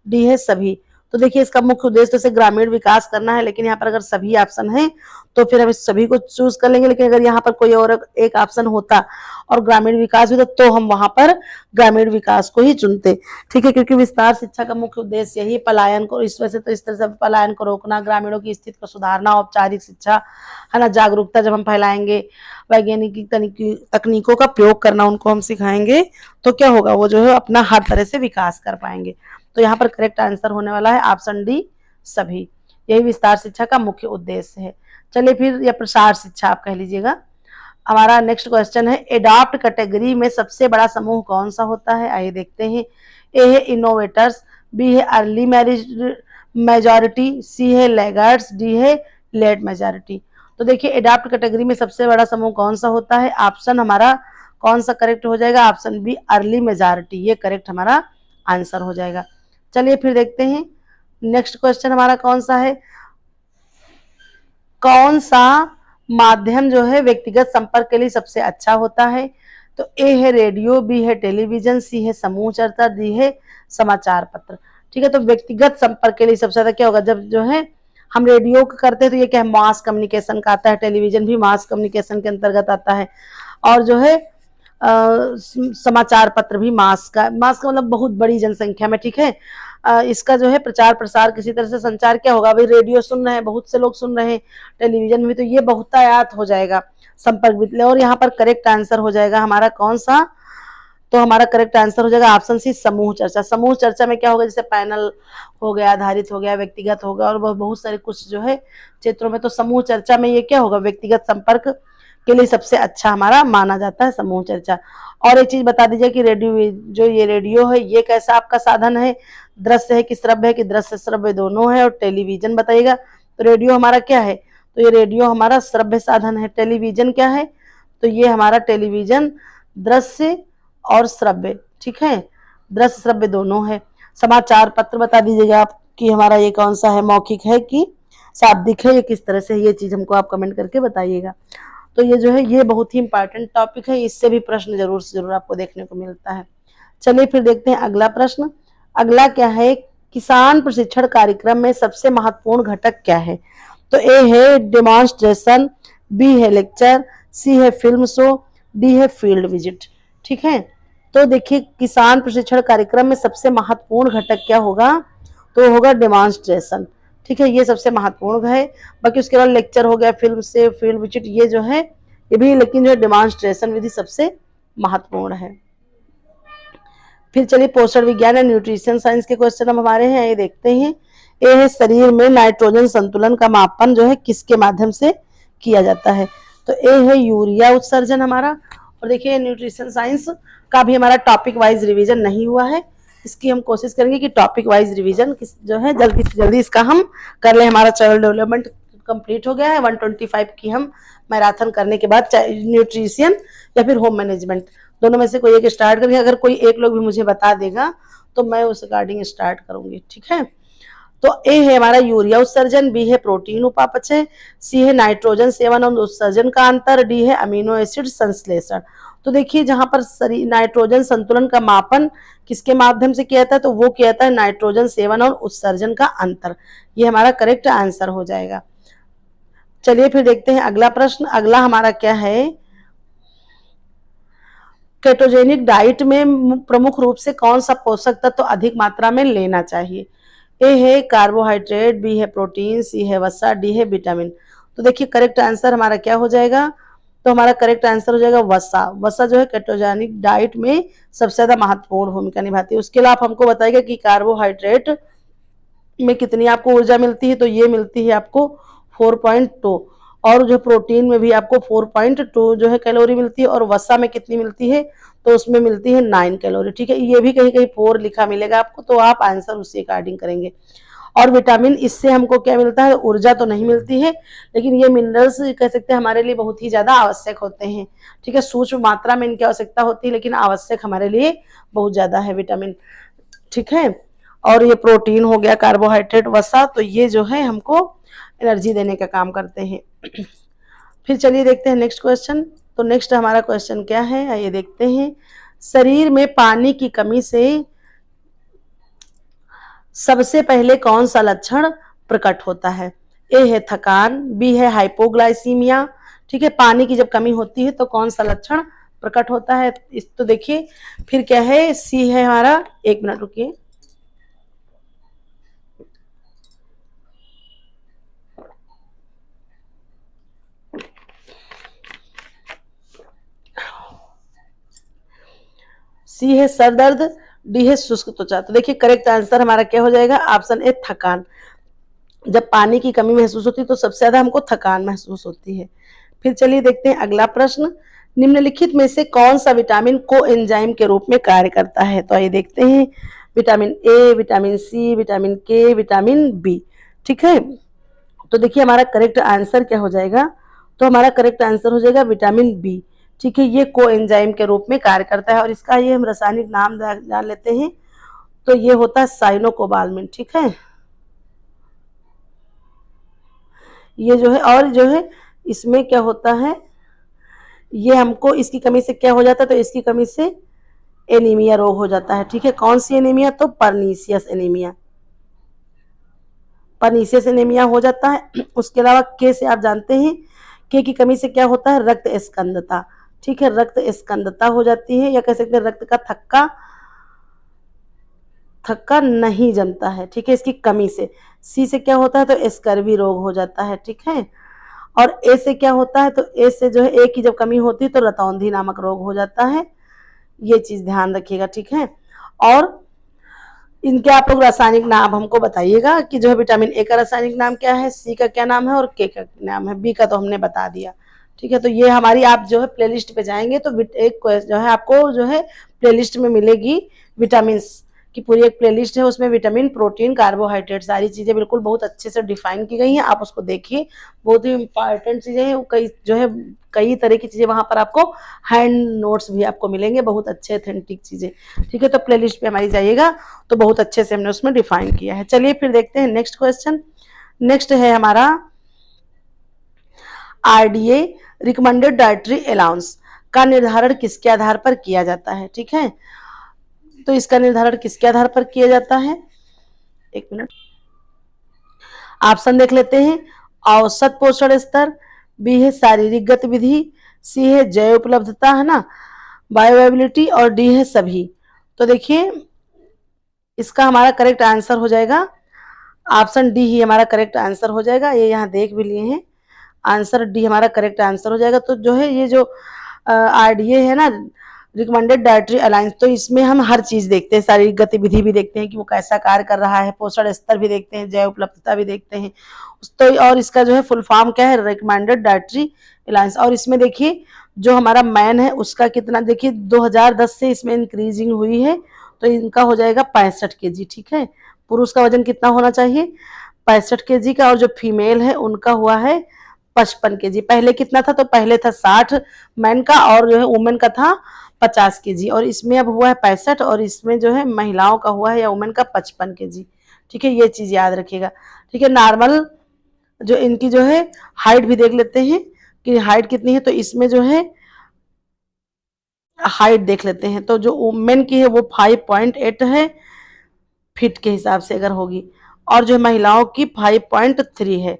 डी है सभी। तो देखिए इसका मुख्य उद्देश्य तो से ग्रामीण विकास करना है, लेकिन यहाँ पर अगर सभी ऑप्शन है तो फिर हम इस सभी को चूज कर लेंगे, लेकिन अगर यहाँ पर कोई और एक ऑप्शन होता और ग्रामीण विकास होता तो हम वहां पर ग्रामीण विकास को ही चुनते। ठीक है, क्योंकि विस्तार शिक्षा का मुख्य उद्देश्य यही पलायन को, इस वजह से तो इस तरह से पलायन को रोकना, ग्रामीणों की स्थिति को सुधारना, औपचारिक शिक्षा है ना, जागरूकता जब हम फैलाएंगे, वैज्ञानिक तकनीकों का प्रयोग करना उनको हम सिखाएंगे, तो क्या होगा, वो जो है अपना हर तरह से विकास कर पाएंगे। तो यहाँ पर करेक्ट आंसर होने वाला है ऑप्शन डी सभी। यही विस्तार शिक्षा का मुख्य उद्देश्य है। चलिए फिर, या प्रसार शिक्षा आप कह लीजिएगा। हमारा नेक्स्ट क्वेश्चन है, एडॉप्ट कैटेगरी में सबसे बड़ा समूह कौन सा होता है, आइए देखते हैं। ए है इनोवेटर्स, बी है अर्ली मेजॉरिटी, सी है लैगार्ड्स, डी है लेट मेजॉरिटी। तो देखिए एडॉप्ट कैटेगरी में सबसे बड़ा समूह कौन सा होता है, ऑप्शन हमारा कौन सा करेक्ट हो जाएगा, ऑप्शन बी अर्ली मेजॉरिटी, ये करेक्ट हमारा आंसर हो जाएगा। चलिए फिर देखते हैं नेक्स्ट क्वेश्चन हमारा कौन सा है, कौन सा माध्यम जो है व्यक्तिगत संपर्क के लिए सबसे अच्छा होता है। तो ए है रेडियो, बी है टेलीविजन, सी है समूह चर्चा, डी है समाचार पत्र। ठीक है, तो व्यक्तिगत संपर्क के लिए सबसे ज्यादा क्या होगा, जब जो है हम रेडियो करते हैं तो ये क्या है, मास कम्युनिकेशन का आता है, टेलीविजन भी मास कम्युनिकेशन के अंतर्गत आता है, और जो है समाचार पत्र भी मास का मतलब बहुत बड़ी जनसंख्या में। ठीक है, इसका जो है प्रचार प्रसार किसी तरह से संचार क्या होगा, भाई रेडियो सुन रहे हैं, बहुत से लोग सुन रहे हैं, टेलीविजन में, तो ये बहुतायात हो जाएगा संपर्क भी। और यहाँ पर करेक्ट आंसर हो जाएगा हमारा कौन सा, तो हमारा करेक्ट आंसर हो जाएगा ऑप्शन सी समूह चर्चा। समूह चर्चा में क्या होगा, जैसे पैनल हो गया, आधारित हो गया, व्यक्तिगत होगा, और बहुत सारे कुछ जो है क्षेत्रों में, तो समूह चर्चा में ये क्या होगा, व्यक्तिगत संपर्क के लिए सबसे अच्छा हमारा माना जाता है समूह चर्चा। और एक चीज बता दीजिए कि रेडियो, जो ये रेडियो है ये कैसा आपका साधन है, दृश्य है कि श्रव्य है, कि दृश्य श्रव्य दोनों है, और टेलीविजन बताइएगा। तो रेडियो हमारा क्या है, तो ये रेडियो हमारा श्रव्य साधन है। टेलीविजन क्या है, तो ये हमारा टेलीविजन दृश्य और श्रव्य, ठीक है, दृश्य श्रव्य दोनों है। समाचार पत्र बता दीजिएगा आप कि हमारा ये कौन सा है, मौखिक है कि शाब्दिक है, ये किस तरह से, ये चीज हमको आप कमेंट करके बताइएगा। तो ये जो है ये बहुत ही इंपॉर्टेंट टॉपिक है, इससे भी प्रश्न जरूर से जरूर आपको देखने को मिलता है। चलिए फिर देखते हैं अगला प्रश्न। अगला क्या है, किसान प्रशिक्षण कार्यक्रम में सबसे महत्वपूर्ण घटक क्या है। तो ए है डेमोन्स्ट्रेशन, बी है लेक्चर, सी है फिल्म शो, डी है फील्ड विजिट। ठीक है, तो देखिए किसान प्रशिक्षण कार्यक्रम में सबसे महत्वपूर्ण घटक क्या होगा, तो होगा डेमोन्स्ट्रेशन। ठीक है, ये सबसे महत्वपूर्ण है। बाकी उसके बाद लेक्चर हो गया, फिल्म से फील्ड विजिट, ये जो है ये भी, लेकिन जो डेमोन्स्ट्रेशन विधि सबसे महत्वपूर्ण है। फिर चलिए पोषण विज्ञान या न्यूट्रिशन साइंस के क्वेश्चन हम हमारे हैं, ये देखते हैं। ए है शरीर में नाइट्रोजन संतुलन का मापन जो है किसके माध्यम से किया जाता है। तो ए है यूरिया उत्सर्जन हमारा। और देखिए न्यूट्रिशन साइंस का भी हमारा टॉपिक वाइज रिवीजन नहीं हुआ है, इसकी हम कोशिश करेंगे कि टॉपिक वाइज रिवीजन जो है जल्दी से जल्दी इसका हम कर ले। हमारा चाइल्ड डेवलपमेंट कंप्लीट हो गया है, 125 की हम मैराथन करने के बाद न्यूट्रिशन या फिर होम मैनेजमेंट दोनों में से कोई एक स्टार्ट करेंगे। अगर कोई एक लोग भी मुझे बता देगा तो मैं उस अकॉर्डिंग स्टार्ट करूंगी। ठीक है, तो ए है हमारा यूरिया उत्सर्जन, बी है प्रोटीन उपापचय, सी है नाइट्रोजन सेवन और उत्सर्जन का अंतर, डी है अमीनो एसिड संश्लेषण। तो देखिए जहां पर नाइट्रोजन संतुलन का मापन किसके माध्यम से किया जाता है, तो वो किया जाता है नाइट्रोजन सेवन और उत्सर्जन का अंतर। ये हमारा करेक्ट आंसर हो जाएगा। चलिए फिर देखते हैं अगला प्रश्न। अगला हमारा क्या है, केटोजेनिक डाइट में प्रमुख रूप से कौन सा पोषक तत्व अधिक मात्रा में लेना चाहिए। ए है कार्बोहाइड्रेट, बी है प्रोटीन, सी है वसा, डी है विटामिन। तो देखिए करेक्ट आंसर हमारा क्या हो जाएगा, तो हमारा करेक्ट आंसर हो जाएगा वसा। वसा जो है केटोजेनिक डाइट में सबसे ज्यादा महत्वपूर्ण भूमिका निभाती है। उसके अलावा हमको बताएगा कि कार्बोहाइड्रेट में कितनी आपको ऊर्जा मिलती है, तो ये मिलती है आपको 4.2, और जो प्रोटीन में भी आपको 4.2 जो है कैलोरी मिलती है, और वसा में कितनी मिलती है, तो उसमें मिलती है 9 कैलोरी। ठीक है, ये भी कहीं कहीं 4 लिखा मिलेगा आपको, तो आप आंसर उसी अकॉर्डिंग करेंगे। और विटामिन, इससे हमको क्या मिलता है, ऊर्जा तो नहीं मिलती है, लेकिन ये मिनरल्स कह सकते हैं हमारे लिए बहुत ही ज्यादा आवश्यक होते हैं। ठीक है, सूक्ष्म मात्रा में इनकी आवश्यकता होती है, लेकिन आवश्यक हमारे लिए बहुत ज्यादा है विटामिन। ठीक है, और ये प्रोटीन हो गया, कार्बोहाइड्रेट, वसा, तो ये जो है हमको एनर्जी देने का काम करते हैं। फिर चलिए देखते हैं नेक्स्ट क्वेश्चन। तो नेक्स्ट हमारा क्वेश्चन क्या है, आइए देखते हैं। शरीर में पानी की कमी से सबसे पहले कौन सा लक्षण प्रकट होता है? ए है थकान, बी है हाइपोग्लाइसीमिया। ठीक है, पानी की जब कमी होती है तो कौन सा लक्षण प्रकट होता है? इस तो देखिए, फिर क्या है, सी है हमारा, एक मिनट रुकिए, सी है सर दर्द, डी है शुष्क त्वचा। तो देखिए करेक्ट आंसर हमारा क्या हो जाएगा, ऑप्शन ए थकान। जब पानी की कमी महसूस होती है तो सबसे ज्यादा हमको थकान महसूस होती है। फिर चलिए देखते हैं अगला प्रश्न। निम्नलिखित में से कौन सा विटामिन को एंजाइम के रूप में कार्य करता है? तो आइए देखते हैं, vitamin A, vitamin C, vitamin K, vitamin B. ठीक है, तो देखिए हमारा करेक्ट आंसर क्या हो जाएगा, तो हमारा करेक्ट आंसर हो जाएगा विटामिन बी। ठीक है, ये को एंजाइम के रूप में कार्य करता है, और इसका ये हम रासायनिक नाम जान लेते हैं, तो ये होता है साइनोकोबाल्मिन। ठीक है, ये जो है, और जो है इसमें क्या होता है, ये हमको इसकी कमी से क्या हो जाता है, तो इसकी कमी से एनीमिया रोग हो जाता है। ठीक है, कौन सी एनीमिया, तो परनीसियस एनीमिया, परनीसियस एनीमिया हो जाता है। उसके अलावा के से आप जानते हैं, के की कमी से क्या होता है, रक्त स्कंदता। ठीक है, रक्त स्कंदता हो जाती है, या कह सकते हैं रक्त का थक्का थक्का नहीं जमता है। ठीक है, इसकी कमी से। सी से क्या होता है, तो स्कर्वी रोग हो जाता है। ठीक है, और ए से क्या होता है, तो ए से जो है, ए की जब कमी होती है तो रतौंधी नामक रोग हो जाता है। ये चीज ध्यान रखिएगा। ठीक है, और इनके आप लोग रासायनिक नाम हमको बताइएगा कि जो है विटामिन ए का रासायनिक नाम क्या है, सी का क्या नाम है, और के का नाम है, बी का तो हमने बता दिया। ठीक है, तो ये हमारी, आप जो है प्लेलिस्ट पे जाएंगे तो एक जो है आपको जो है प्लेलिस्ट में मिलेगी विटामिन की पूरी एक प्लेलिस्ट है, उसमें विटामिन, प्रोटीन, कार्बोहाइड्रेट, सारी चीजें बिल्कुल बहुत अच्छे से डिफाइन की गई हैं। आप उसको देखिए, बहुत ही इंपॉर्टेंट चीजें हैं, कई जो है कई तरह की चीजें वहां पर आपको हैंड नोट्स भी आपको मिलेंगे, बहुत अच्छे ऑथेंटिक चीजें। ठीक है, तो प्लेलिस्ट पे हमारी जाइएगा, तो बहुत अच्छे से हमने उसमें डिफाइन किया है। चलिए फिर देखते हैं नेक्स्ट क्वेश्चन। नेक्स्ट है हमारा आरडीए, रिकमेंडेड डाइटरी अलाउंस का निर्धारण किसके आधार पर किया जाता है? ठीक है, तो इसका निर्धारण किसके आधार पर किया जाता है, एक मिनट, ऑप्शन देख लेते हैं। औसत पोषण स्तर, बी है शारीरिक गतिविधि, सी है जैव उपलब्धता, है ना, बायोअवेलेबिलिटी, और डी है सभी। तो देखिए इसका हमारा करेक्ट आंसर हो जाएगा ऑप्शन डी ही हमारा करेक्ट आंसर हो जाएगा। ये यहाँ देख भी लिए हैं, आंसर डी हमारा करेक्ट आंसर हो जाएगा। तो जो है ये जो आरडीए है ना, रिकमेंडेड डाइटरी अलायंस, तो इसमें हम हर चीज देखते हैं, शारीरिक गतिविधि भी देखते हैं कि वो कैसा कार्य कर रहा है, पोषण स्तर भी देखते हैं, जैव उपलब्धता भी देखते हैं। तो और इसका जो है फुल फॉर्म क्या है, रिकमेंडेड डाइटरी अलायंस। और इसमें देखिए जो हमारा मैन है उसका कितना, देखिए 2010 से इसमें इंक्रीजिंग हुई है, तो इनका हो जाएगा 65 kg। ठीक है, पुरुष का वजन कितना होना चाहिए, 65 kg का, और जो फीमेल है उनका हुआ है 55 kg। पहले कितना था, तो पहले था 60 मैन का, और जो है वुमेन का था 50 kg, और इसमें अब हुआ है 65, और इसमें जो है महिलाओं का हुआ है या वुमेन का 55 kg। ठीक है, ये चीज याद रखिएगा। ठीक है, नॉर्मल जो इनकी जो है हाइट भी देख लेते हैं कि हाइट कितनी है, तो इसमें जो है हाइट देख लेते हैं, तो जो वुमेन की है वो 5.8 है फीट के हिसाब से अगर होगी, और जो महिलाओं की 5.3 है।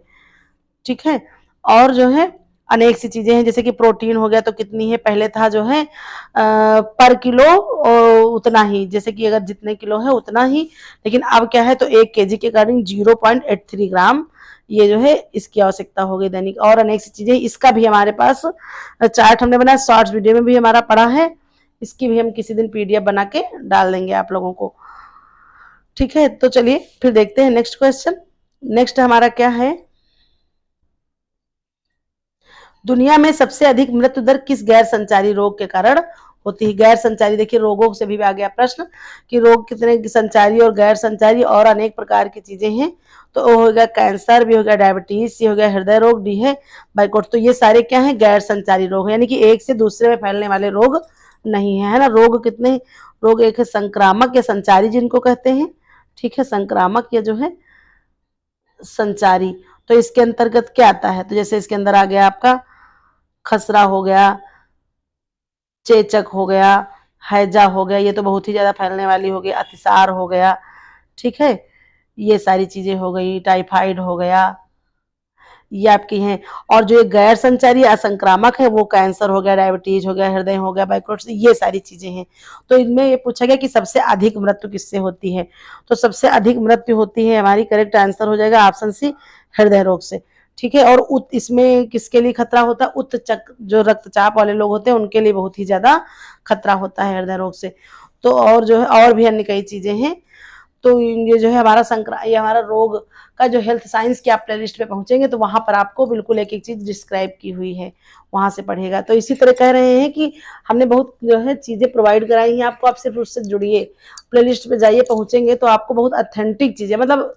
ठीक है, और जो है अनेक सी चीजें हैं, जैसे कि प्रोटीन हो गया तो कितनी है, पहले था जो है पर किलो उतना ही, जैसे कि अगर जितने किलो है उतना ही, लेकिन अब क्या है, तो 1 kg के अकॉर्डिंग 0.83 ग्राम ये जो है इसकी आवश्यकता हो गई दैनिक। और अनेक सी चीजें, इसका भी हमारे पास चार्ट हमने बनाया, शॉर्ट्स वीडियो में भी हमारा पड़ा है, इसकी भी हम किसी दिन पीडीएफ बना के डाल देंगे आप लोगों को। ठीक है, तो चलिए फिर देखते हैं नेक्स्ट क्वेश्चन। नेक्स्ट हमारा क्या है, दुनिया में सबसे अधिक मृत्यु दर किस गैर संचारी रोग के कारण होती है? गैर संचारी, देखिए रोगों से भी आ गया प्रश्न कि रोग कितने संचारी और गैर संचारी और अनेक प्रकार की चीजें हैं। तो ओ हो गया कैंसर, भी हो गया डायबिटीज, सी हो गया हृदय रोग, डी है बाइकोट। तो ये सारे क्या है? गैर संचारी रोग, यानी कि एक से दूसरे में फैलने वाले रोग नहीं है, है ना। रोग कितने? रोग एक है संक्रामक या संचारी जिनको कहते हैं, ठीक है, संक्रामक या जो है संचारी। तो इसके अंतर्गत क्या आता है? तो जैसे इसके अंदर आ गया आपका खसरा हो गया, चेचक हो गया, हैजा हो गया, ये तो बहुत ही ज्यादा फैलने वाली हो गई, अतिसार हो गया, ठीक है, ये सारी चीजें हो गई, टाइफाइड हो गया, ये आपकी हैं। और जो ये गैर संचारी असंक्रामक है वो कैंसर हो गया, डायबिटीज हो गया, हृदय हो गया, बाइकोट्स, ये सारी चीजें हैं। तो इनमें ये पूछा गया कि सबसे अधिक मृत्यु किससे होती है? तो सबसे अधिक मृत्यु होती है, हमारी करेक्ट आंसर हो जाएगा ऑप्शन सी, हृदय रोग से, ठीक है। और इसमें किसके लिए खतरा होता है? उच्च जो रक्तचाप वाले लोग होते हैं उनके लिए बहुत ही ज्यादा खतरा होता है हृदय रोग से। तो और जो है और भी अन्य कई चीजें हैं। तो ये जो है हमारा ये हमारा रोग का जो हेल्थ साइंस की आप प्लेलिस्ट पे पहुंचेंगे तो वहां पर आपको बिल्कुल एक एक चीज डिस्क्राइब की हुई है, वहां से पढ़ेगा। तो इसी तरह कह रहे हैं कि हमने बहुत जो है चीजें प्रोवाइड कराई हैं आपको, आप सिर्फ उससे जुड़िए, प्लेलिस्ट पे जाइए, पहुंचेंगे तो आपको बहुत ऑथेंटिक चीजें, मतलब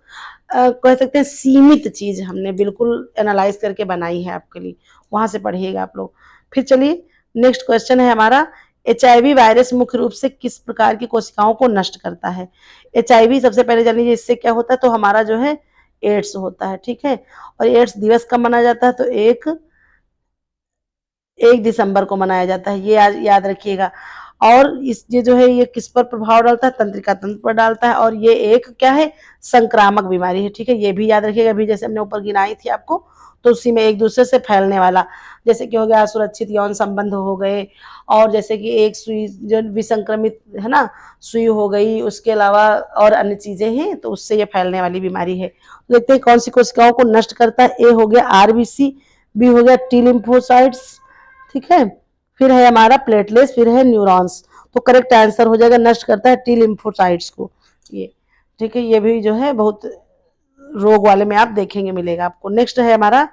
कह सकते हैं सीमित चीज हमने बिल्कुल एनालाइज करके बनाई है आपके लिए, वहां से पढ़िएगा आप लोग। फिर चलिए नेक्स्ट क्वेश्चन है हमारा, HIV वायरस मुख्य रूप से किस प्रकार की कोशिकाओं को नष्ट करता है? HIV सबसे पहले जान लीजिए इससे क्या होता है, तो हमारा जो है एड्स होता है, ठीक है। और एड्स दिवस कब मनाया जाता है? तो 1 दिसंबर को मनाया जाता है, ये याद रखिएगा। और ये जो है ये किस पर प्रभाव डालता है? तंत्रिका तंत्र पर डालता है। और ये एक क्या है? संक्रामक बीमारी है, ठीक है, ये भी याद रखिएगा। अभी जैसे हमने ऊपर गिनाई थी आपको, तो उसी में एक दूसरे से फैलने वाला, जैसे कि हो गया असुरक्षित यौन संबंध हो गए, और जैसे कि एक सुई जो विसंक्रमित है ना, सुई हो गई, उसके अलावा और अन्य चीजें हैं, तो उससे ये फैलने वाली बीमारी है। देखते हैं कौन सी कोशिकाओं को नष्ट करता है। ए हो गया RBC, बी हो गया टी लिम्फोसाइट्स, ठीक है, फिर है हमारा प्लेटलेट्स, फिर है न्यूरॉन्स। तो करेक्ट आंसर हो जाएगा नष्ट करता है टी लिम्फोसाइट्स को, ये, ठीक है। ये भी जो है बहुत रोग वाले में आप देखेंगे, मिलेगा आपको। नेक्स्ट है हमारा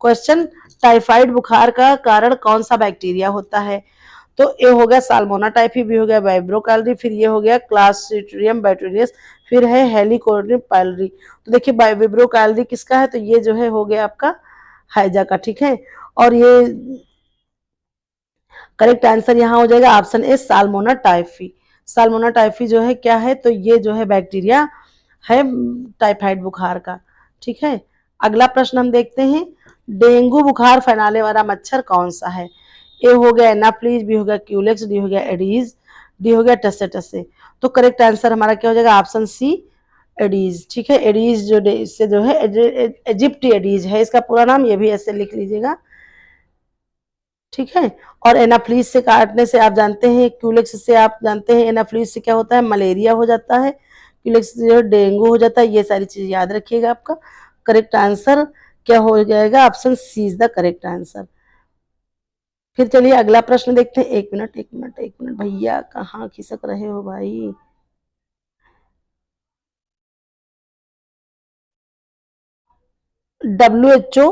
क्वेश्चन, टाइफाइड बुखार का कारण कौन सा बैक्टीरिया होता है? तो ए हो गया साल्मोना टाइफी, बी हो गया वाइब्रो कैलरी, फिर ये हो गया क्लास्ट्रीडियम बैक्टीरियस, फिर है हेलिकोनियम पाइलरी। तो देखिए वाइब्रो कैलरी किसका है? तो ये जो है हो गया आपका हैजा का, ठीक है। और ये करेक्ट आंसर यहाँ हो जाएगा ऑप्शन ए, साल्मोना टाइफी। साल्मोना टाइफी जो है क्या है? तो ये जो है बैक्टीरिया है टाइफाइड बुखार का, ठीक है। अगला प्रश्न हम देखते हैं, डेंगू बुखार फैलाने वाला मच्छर कौन सा है? ए हो गया एनाफ्लीज, बी हो गया क्यूलेक्स, डी हो गया एडीज, डी हो गया टसे टसे। तो करेक्ट आंसर हमारा क्या हो जाएगा? ऑप्शन सी, एडीज, ठीक है। एडीज जो इससे जो है इजिप्टी एडीज है इसका पूरा नाम, ये भी ऐसे लिख लीजिएगा, ठीक है। और एनाफ्लीज से काटने से आप जानते हैं, क्यूलेक्स से आप जानते हैं, एनाफ्लीज से क्या होता है? मलेरिया हो जाता है, क्यूलेक्स से जो है डेंगू हो जाता है। ये सारी चीज याद रखिएगा। आपका करेक्ट आंसर क्या हो जाएगा? Option C is the correct answer. फिर चलिए अगला प्रश्न देखते हैं। एक मिनट एक मिनट एक मिनट भैया, कहाँ खिसक रहे हो भाई? WHO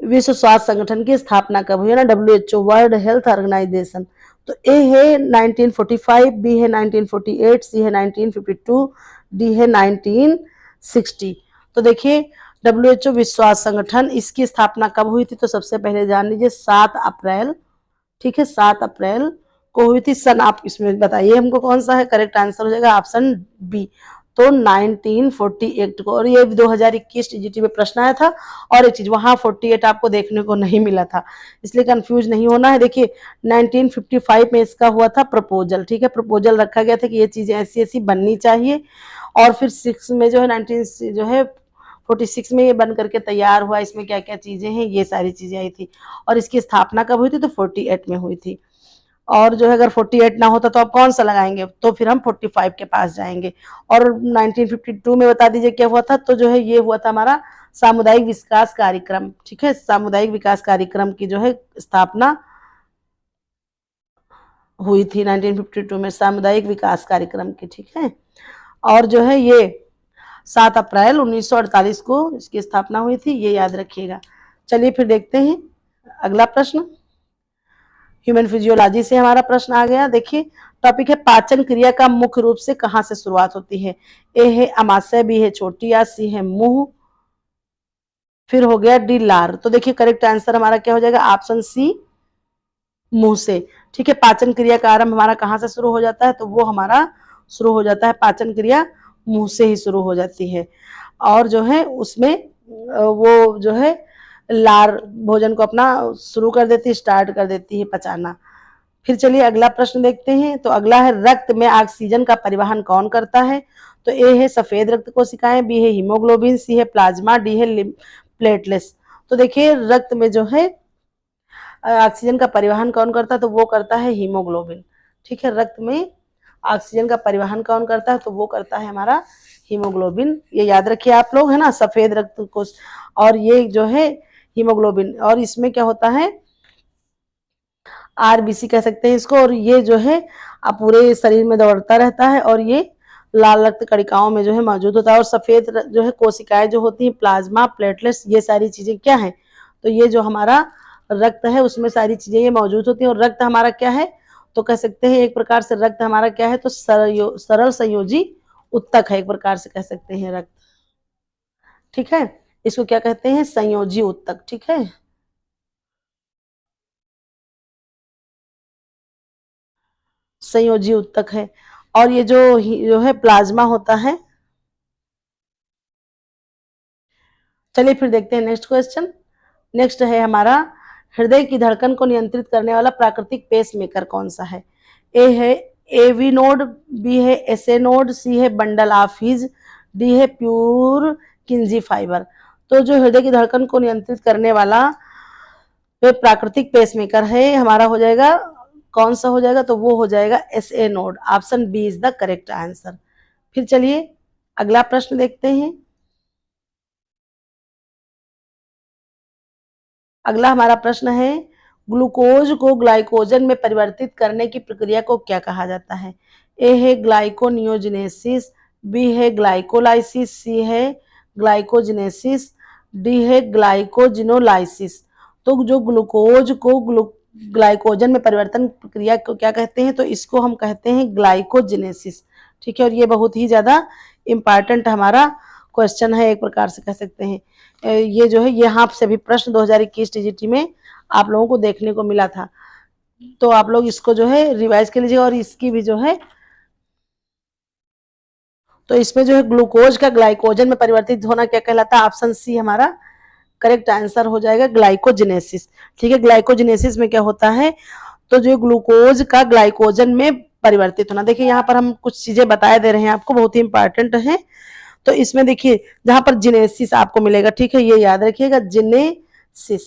विश्व स्वास्थ्य संगठन की स्थापना कब हुई है ना? WHO world health organization. तो ए है 1945, बी है 1948, सी है 1952, डी है 1960। तो देखिए WHO विश्व स्वास्थ्य संगठन, इसकी स्थापना कब हुई थी? तो सबसे पहले जान लीजिए 7 अप्रैल, ठीक है, 7 अप्रैल को हुई थी। सन आप इसमें बताइए हमको कौन सा है? करेक्ट आंसर हो जाएगा ऑप्शन बी, तो 1948 को। और ये 2021 टीजीटी में प्रश्न आया था। और एक चीज, वहां 48 आपको देखने को नहीं मिला था, इसलिए कंफ्यूज नहीं होना है। देखिए 1955 में इसका हुआ था प्रपोजल, ठीक है, प्रपोजल रखा गया था कि ये चीजें ऐसी ऐसी बननी चाहिए। और फिर 6 में जो है 19 जो है 46 में ये बन करके तैयार हुआ। इसमें क्या क्या चीजें हैं, ये सारी चीजें आई थी। और इसकी स्थापना कब हुई थी? तो 48 में हुई थी। और जो है अगर 48 ना होता तो आप कौन सा लगाएंगे? तो फिर हम 45 के पास जाएंगे। और 1952 में बता दीजिए क्या हुआ था? तो जो है ये हुआ था हमारा सामुदायिक विकास कार्यक्रम, ठीक है, सामुदायिक विकास कार्यक्रम की जो है स्थापना हुई थी 1952 में, सामुदायिक विकास कार्यक्रम की, ठीक है। और जो है ये 7 अप्रैल 1948 को इसकी स्थापना हुई थी, ये याद रखिएगा। चलिए फिर देखते हैं अगला प्रश्न ह्यूमन फिजियोलॉजी से हमारा प्रश्न आ गया। देखिए टॉपिक है पाचन क्रिया का मुख्य रूप से कहाँ से शुरुआत होती है। ए है अमाशय, बी है छोटी आंत, सी है मुंह, फिर हो गया डी लार। तो देखिए करेक्ट आंसर हमारा क्या हो जाएगा, ऑप्शन सी मुंह से। ठीक है, पाचन क्रिया का आरंभ हमारा कहाँ से शुरू हो जाता है, तो वो हमारा शुरू हो जाता है पाचन क्रिया मुंह से ही शुरू हो जाती है। और जो है उसमें वो जो है लार भोजन को अपना शुरू कर देती है, स्टार्ट कर देती है पचाना। फिर चलिए अगला प्रश्न देखते हैं। तो अगला है रक्त में ऑक्सीजन का परिवहन कौन करता है। तो ए है सफेद रक्त कोशिकाएं, बी है हीमोग्लोबिन, सी है प्लाज्मा, डी है प्लेटलेट्स। तो देखिए रक्त में जो है ऑक्सीजन का परिवहन कौन करता है, तो वो करता है हीमोग्लोबिन। ठीक है, रक्त में ऑक्सीजन का परिवहन कौन करता है, तो वो करता है हमारा हीमोग्लोबिन। ये याद रखिए आप लोग, है ना, सफेद रक्त कोश और ये जो है हीमोग्लोबिन, और इसमें क्या होता है आरबीसी कह सकते हैं इसको, और ये जो है पूरे शरीर में दौड़ता रहता है और ये लाल रक्त कणिकाओं में जो है मौजूद होता है। और सफेद जो है कोशिकाएं जो होती हैं, प्लाज्मा, प्लेटलेट्स, ये सारी चीजें क्या है, तो ये जो हमारा रक्त है उसमें सारी चीजें ये मौजूद होती हैं। और रक्त हमारा क्या है, तो कह सकते हैं एक प्रकार से रक्त हमारा क्या है, तो सरल संयोजी उत्तक है, एक प्रकार से कह सकते हैं रक्त। ठीक है, इसको क्या कहते हैं, संयोजी उत्तक। ठीक है, संयोजी उत्तक है। और ये जो है प्लाज्मा होता है। चलिए फिर देखते हैं नेक्स्ट क्वेश्चन। नेक्स्ट है हमारा हृदय की धड़कन को नियंत्रित करने वाला प्राकृतिक पेस मेकर कौन सा है। ए है एवी नोड, बी है एसए नोड, सी है बंडल ऑफ हीज, डी है प्यूर किंजी फाइबर। तो जो हृदय की धड़कन को नियंत्रित करने वाला जो प्राकृतिक पेसमेकर है हमारा हो जाएगा, कौन सा हो जाएगा, तो वो हो जाएगा S A node. Option B is the correct answer. फिर चलिए अगला प्रश्न देखते हैं। अगला हमारा प्रश्न है ग्लूकोज को ग्लाइकोजन में परिवर्तित करने की प्रक्रिया को क्या कहा जाता है। ए है ग्लाइकोनियोजिनेसिस, बी है ग्लाइकोलाइसिस, सी है ग्लाइकोजिनेसिस, डी है ग्लाइकोजिनोलाइसिस। तो जो ग्लूकोज को ग्लाइकोजन में परिवर्तन प्रक्रिया को क्या कहते हैं, तो इसको हम कहते हैं ग्लाइकोजिनेसिस। ठीक है, और ये बहुत ही ज्यादा इंपॉर्टेंट हमारा क्वेश्चन है, एक प्रकार से कह सकते हैं। ये जो है यहाँ से भी प्रश्न 2021 टीजीटी में आप लोगों को देखने को मिला था, तो आप लोग इसको जो है रिवाइज कर लीजिए। और इसकी भी जो है, तो इसमें जो है ग्लूकोज का ग्लाइकोजन में परिवर्तित होना क्या कहलाता है, ऑप्शन सी हमारा करेक्ट आंसर हो जाएगा, ग्लाइकोजिनेसिस। ठीक है, ग्लाइकोजिनेसिस में क्या होता है, तो जो ग्लूकोज का ग्लाइकोजन में परिवर्तित होना। देखिए यहाँ पर हम कुछ चीजें बताए दे रहे हैं आपको, बहुत ही इंपॉर्टेंट है। तो इसमें देखिए जहां पर जिनेसिस आपको मिलेगा, ठीक है, ये याद रखिएगा, जिनेसिस,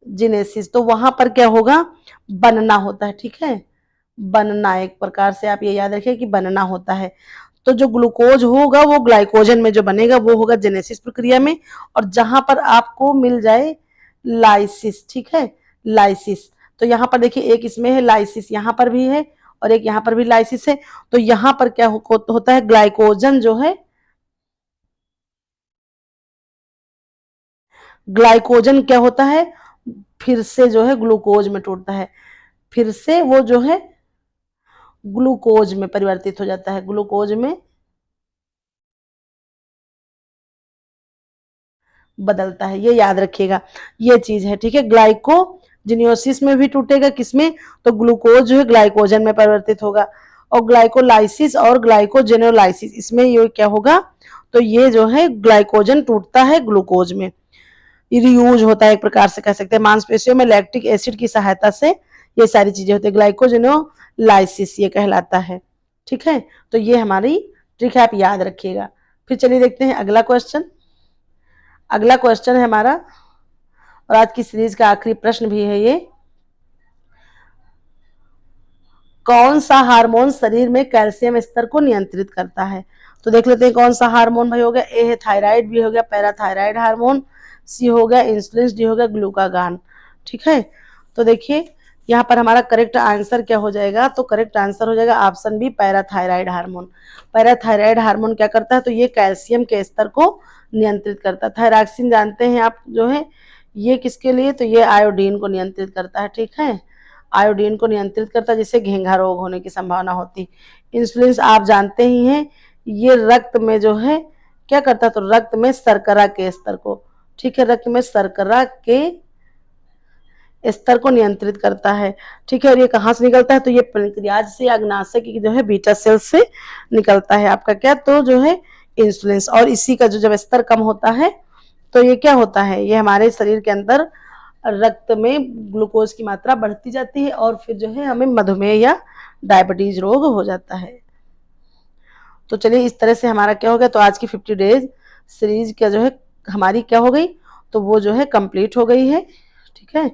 जिनेसिस, तो वहां पर क्या होगा, बनना होता है। ठीक है, बनना, एक प्रकार से आप ये याद रखिए कि बनना होता है। तो जो ग्लूकोज होगा वो ग्लाइकोजन में जो बनेगा वो होगा जेनेसिस प्रक्रिया में। और जहां पर आपको मिल जाए लाइसिस, ठीक है, लाइसिस, तो यहाँ पर देखिए एक इसमें है लाइसिस, यहाँ पर भी है और एक यहाँ पर भी लाइसिस है। तो यहाँ पर क्या होता है, ग्लाइकोजन जो है, ग्लाइकोजन क्या होता है, फिर से जो है ग्लूकोज में टूटता है, फिर से वो जो है ग्लूकोज में परिवर्तित हो जाता है, ग्लूकोज में बदलता है, ये याद रखिएगा, ये चीज है। ठीक है, ग्लाइकोजिनोसिस में भी टूटेगा, किसमें, तो ग्लूकोज जो है ग्लाइकोजन में परिवर्तित होगा। और ग्लाइकोलाइसिस और ग्लाइकोजेनोलाइसिस, इसमें ये क्या होगा, तो ये जो है ग्लाइकोजन टूटता है ग्लूकोज में, रीयूज होता है, एक प्रकार से कह सकते हैं। मांसपेशियों में लैक्टिक एसिड की सहायता से ये सारी चीजें होती है, ग्लाइकोजेनोलाइसिस ये कहलाता है। ठीक है, तो ये हमारी ट्रिक है, आप याद रखिएगा। फिर चलिए देखते हैं अगला क्वेश्चन। अगला क्वेश्चन है हमारा, और आज की सीरीज का आखिरी प्रश्न भी है ये, कौन सा हार्मोन शरीर में कैल्शियम स्तर को नियंत्रित करता है। तो देख लेते हैं कौन सा हार्मोन भाई हो गया, ए है थायराइड, बी हो गया पैराथायराइड हार्मोन, सी हो गया इंसुलिन, डी हो गया ग्लूकागान। ठीक है, तो देखिए यहाँ पर हमारा करेक्ट आंसर क्या हो जाएगा, तो करेक्ट आंसर हो जाएगा option B, parathyroid hormone. Parathyroid hormone क्या करता है, तो ये कैल्शियम के स्तर को नियंत्रित करता है। थायरॉक्सिन जानते हैं आप जो है ये किसके लिए, तो ये आयोडीन को नियंत्रित करता है, ठीक है, आयोडीन को नियंत्रित करता है जिससे घेंघा रोग होने की संभावना होती। इंसुलिन आप जानते ही हैं, ये रक्त में जो है क्या करता है, तो रक्त में शर्करा के स्तर को, ठीक है, रक्त में शर्करा के स्तर को नियंत्रित करता है, ठीक है। और ये कहाँ से निकलता है, तो ये पैंक्रियाज से, अग्नाशय की जो है बीटा सेल से निकलता है आपका क्या, तो जो है इंसुलिन। और इसी का जो जब स्तर कम होता है तो ये क्या होता है, ये हमारे शरीर के अंदर रक्त में ग्लूकोज की मात्रा बढ़ती जाती है और फिर जो है हमें मधुमेह या डायबिटीज रोग हो जाता है। तो चलिए इस तरह से हमारा क्या हो गया, तो आज की 50 डेज सीरीज क्या जो है हमारी क्या हो गई, तो वो जो है कंप्लीट हो गई है, ठीक है।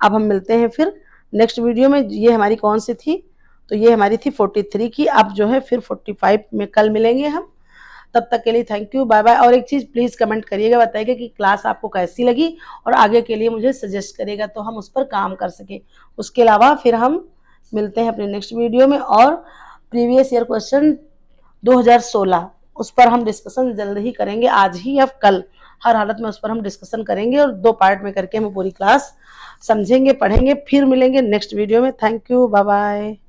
अब हम मिलते हैं फिर नेक्स्ट वीडियो में। ये हमारी कौन सी थी, तो ये हमारी थी 43 की। अब जो है फिर 45 में कल मिलेंगे हम। तब तक के लिए थैंक यू, बाय बाय। और एक चीज़ प्लीज़ कमेंट करिएगा, बताइएगा कि क्लास आपको कैसी लगी और आगे के लिए मुझे सजेस्ट करिएगा तो हम उस पर काम कर सकें। उसके अलावा फिर हम मिलते हैं अपने नेक्स्ट वीडियो में और प्रीवियस ईयर क्वेश्चन 2016 उस पर हम डिस्कशन जल्द ही करेंगे, आज ही या कल, हर हालत में उस पर हम डिस्कशन करेंगे और 2 पार्ट में करके हम पूरी क्लास समझेंगे, पढ़ेंगे। फिर मिलेंगे नेक्स्ट वीडियो में। Thank you, bye bye.